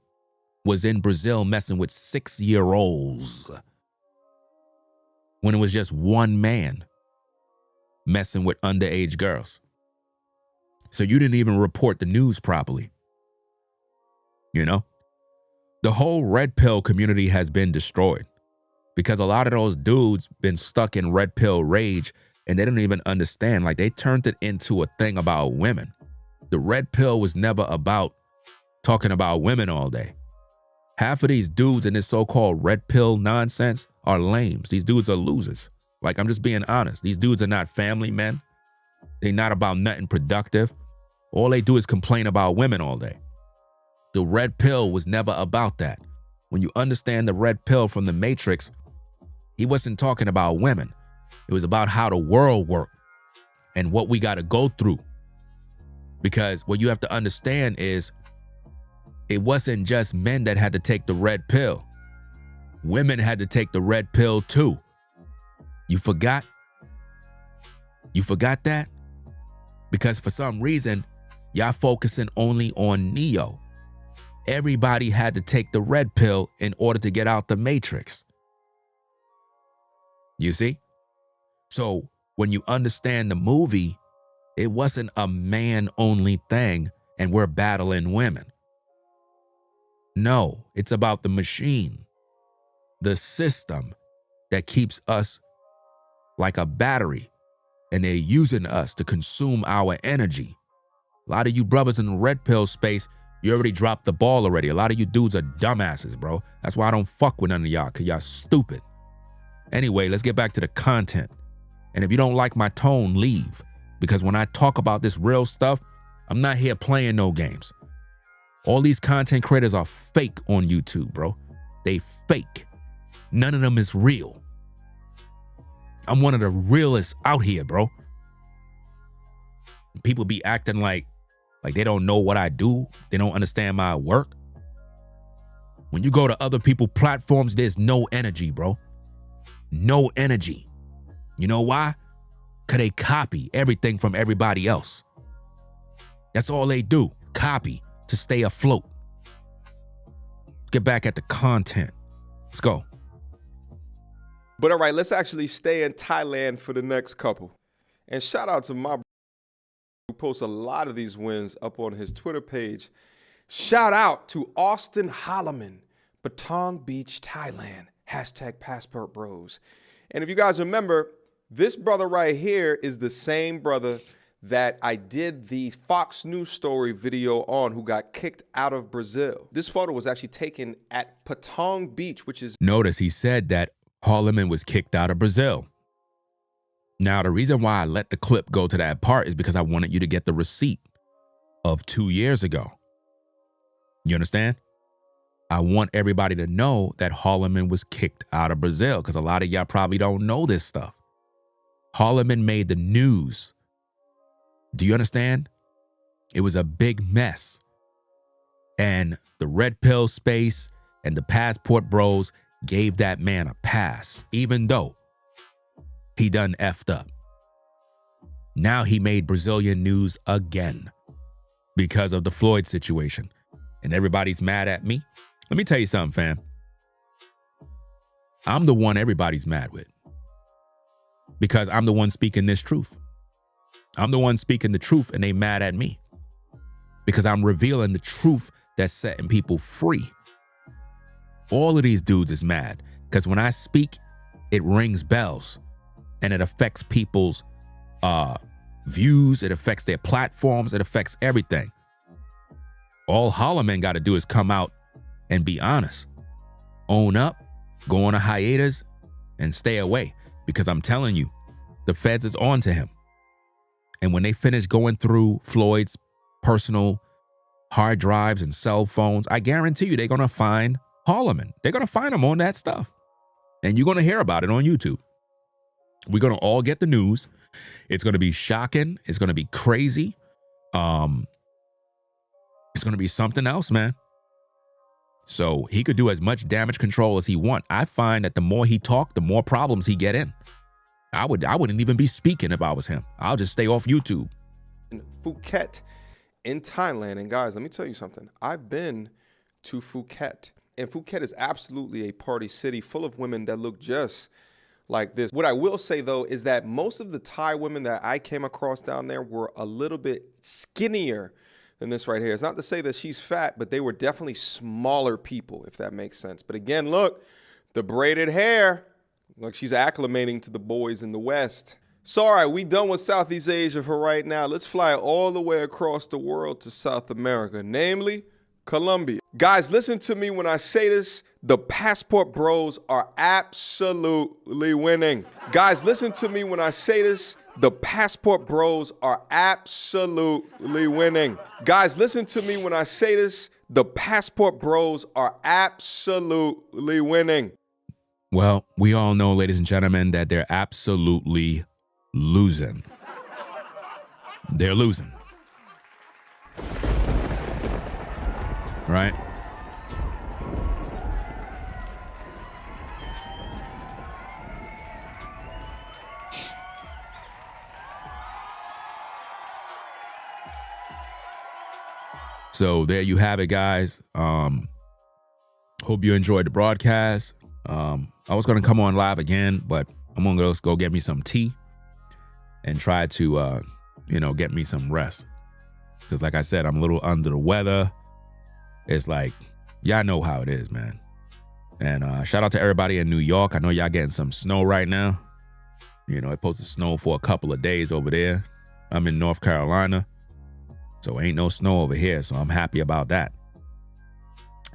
was in Brazil messing with 6-year-olds when it was just one man messing with underage girls. So you didn't even report the news properly. You know? The whole Red Pill community has been destroyed because a lot of those dudes been stuck in Red Pill rage and they don't even understand. Like, they turned it into a thing about women. The Red Pill was never about talking about women all day. Half of these dudes in this so-called Red Pill nonsense are lames. These dudes are losers. Like, I'm just being honest. These dudes are not family men. They're not about nothing productive. All they do is complain about women all day. The Red Pill was never about that. When you understand the Red Pill from the Matrix, he wasn't talking about women. It was about how the world worked and what we got to go through. Because what you have to understand is it wasn't just men that had to take the Red Pill. Women had to take the Red Pill too. You forgot? You forgot that? Because for some reason, y'all focusing only on Neo. Everybody had to take the Red Pill in order to get out the Matrix. You see? So when you understand the movie, it wasn't a man-only thing and we're battling women. No, it's about the machine, the system that keeps us like a battery, and they're using us to consume our energy. A lot of you brothers in the Red Pill space, you already dropped the ball already. A lot of you dudes are dumbasses, bro. That's why I don't fuck with none of y'all, because y'all stupid. Anyway, let's get back to the content. And if you don't like my tone, leave. Because when I talk about this real stuff, I'm not here playing no games. All these content creators are fake on YouTube, bro. They fake. None of them is real. I'm one of the realest out here, bro. People be acting like they don't know what I do. They don't understand my work. When you go to other people's platforms, there's no energy, bro. No energy. You know why? Because they copy everything from everybody else. That's all they do. Copy to stay afloat. Let's get back at the content. Let's go. But all right, let's actually stay in Thailand for the next couple. And shout out to my bro who posts a lot of these wins up on his Twitter page. Shout out to Austin Holloman, Patong Beach, Thailand. Hashtag Passport Bros. And if you guys remember, this brother right here is the same brother that I did the Fox News story video on who got kicked out of Brazil. This photo was actually taken at Patong Beach, which is... Notice he said that Holloman was kicked out of Brazil. Now, the reason why I let the clip go to that part is because I wanted you to get the receipt of 2 years ago. You understand? I want everybody to know that Holloman was kicked out of Brazil because a lot of y'all probably don't know this stuff. Holloman made the news. Do you understand? It was a big mess. And the Red Pill space and the Passport Bros gave that man a pass, even though he done effed up. Now he made Brazilian news again because of the Floyd situation. And everybody's mad at me. Let me tell you something, fam. I'm the one everybody's mad with. because I'm the one speaking this truth. I'm the one speaking the truth, and they mad at me because I'm revealing the truth that's setting people free. All of these dudes is mad because when I speak, it rings bells and it affects people's views. It affects their platforms. It affects everything. All Holloman got to do is come out and be honest, own up, go on a hiatus, and stay away. Because I'm telling you, the feds is on to him. And when they finish going through Floyd's personal hard drives and cell phones, I guarantee you they're going to find Holloman. They're going to find him on that stuff. And you're going to hear about it on YouTube. We're going to all get the news. It's going to be shocking. It's going to be crazy. It's going to be something else, man. So he could do as much damage control as he want. I find that the more he talk, the more problems he get in. I wouldn't even be speaking if I was him. I'll just stay off YouTube. In Phuket in Thailand. And guys, let me tell you something. I've been to Phuket. And Phuket is absolutely a party city full of women that look just like this. What I will say, though, is that most of the Thai women that I came across down there were a little bit skinnier than this right here. It's not to say that she's fat, but they were definitely smaller people, if that makes sense. But again, look, the braided hair. Look, she's acclimating to the boys in the West. So, all right, we done with Southeast Asia for right now. Let's fly all the way across the world to South America, namely Colombia. Guys, listen to me when I say this. The passport bros are absolutely winning. Guys, listen to me when I say this. The passport bros are absolutely winning. Guys, listen to me when I say this. The passport bros are absolutely winning. Well, we all know, ladies and gentlemen, that they're absolutely losing. They're losing. Right? So there you have it, guys. Hope you enjoyed the broadcast. I was going to come on live again, but I'm going to go get me some tea and try to, get me some rest. Because like I said, I'm a little under the weather. It's like, y'all know how it is, man. And shout out to everybody in New York. I know y'all getting some snow right now. You know, it's supposed to snow for a couple of days over there. I'm in North Carolina, so ain't no snow over here. So I'm happy about that.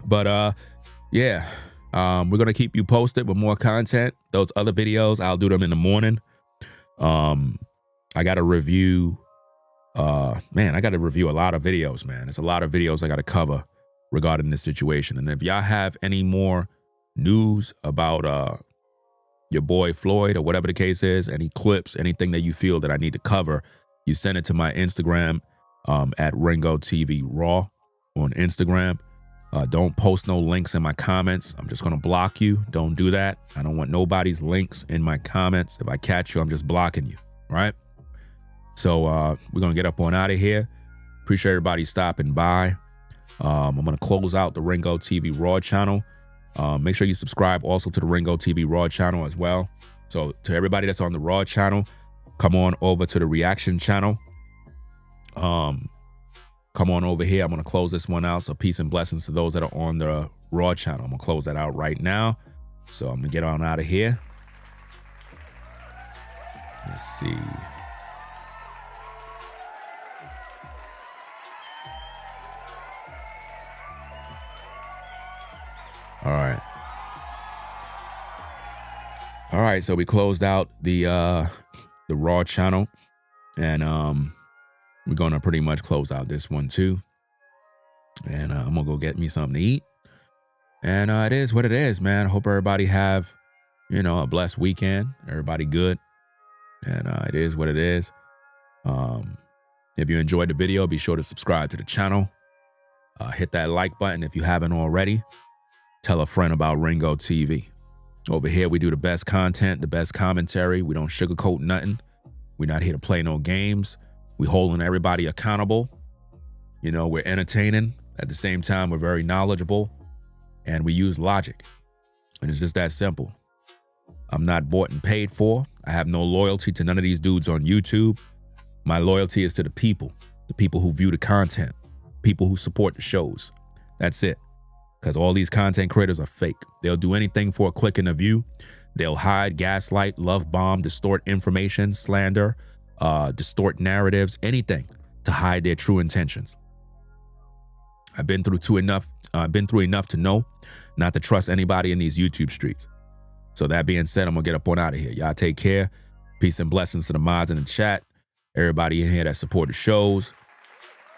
But yeah. We're going to keep you posted with more content. Those other videos, I'll do them in the morning. I got to review, I got to review a lot of videos, man. There's a lot of videos I got to cover regarding this situation. And if y'all have any more news about your boy Floyd or whatever the case is, any clips, anything that you feel that I need to cover, you send it to my Instagram at Ringo TV Raw on Instagram. Don't post no links in my comments. I'm just going to block you. Don't do that. I don't want nobody's links in my comments. If I catch you, I'm just blocking you. Right? So we're going to get up on out of here. Appreciate everybody stopping by. I'm going to close out the Ringo TV Raw channel. Make sure you subscribe also to the Ringo TV Raw channel as well. So to everybody that's on the Raw channel, come on over to the Reaction channel. Come on over here. I'm going to close this one out. So peace and blessings to those that are on the Raw channel. I'm going to close that out right now. So I'm going to get on out of here. Let's see. All right. All right. So we closed out the Raw channel. And we're going to pretty much close out this one too. And I'm going to go get me something to eat. And it is what it is, man. Hope everybody have, a blessed weekend. Everybody good. And it is what it is. If you enjoyed the video, be sure to subscribe to the channel. Hit that like button if you haven't already. Tell a friend about Ringo TV. Over here, we do the best content, the best commentary. We don't sugarcoat nothing. We're not here to play no games. We're holding everybody accountable. We're entertaining. At the same time, we're very knowledgeable. And we use logic. And it's just that simple. I'm not bought and paid for. I have no loyalty to none of these dudes on YouTube. My loyalty is to the people who view the content, people who support the shows. That's it. Because all these content creators are fake. They'll do anything for a click and a view. They'll hide, gaslight, love bomb, distort information, slander, distort narratives, anything to hide their true intentions. I've been through enough to know not to trust anybody in these YouTube streets. So that being said, I'm gonna get up on out of here. Y'all take care. Peace and blessings to the mods in the chat. Everybody in here that support the shows.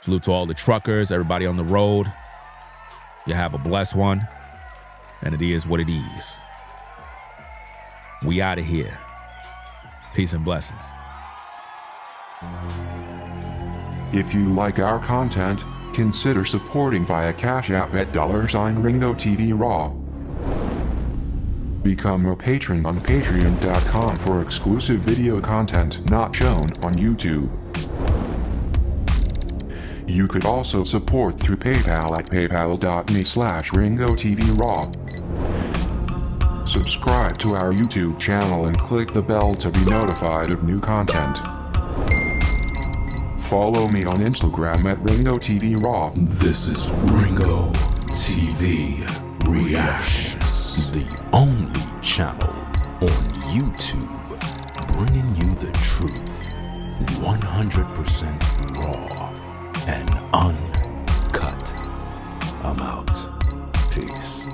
Salute to all the truckers, everybody on the road. You have a blessed one. And it is what it is. We out of here. Peace and blessings. If you like our content, consider supporting via Cash App at $RingoTV Raw. Become a patron on patreon.com for exclusive video content not shown on YouTube. You could also support through PayPal at paypal.me/RingoTVRaw. Subscribe to our YouTube channel and click the bell to be notified of new content. Follow me on Instagram at RingoTVRaw. This is Ringo TV Reactions, the only channel on YouTube bringing you the truth, 100% raw and uncut. I'm out. Peace.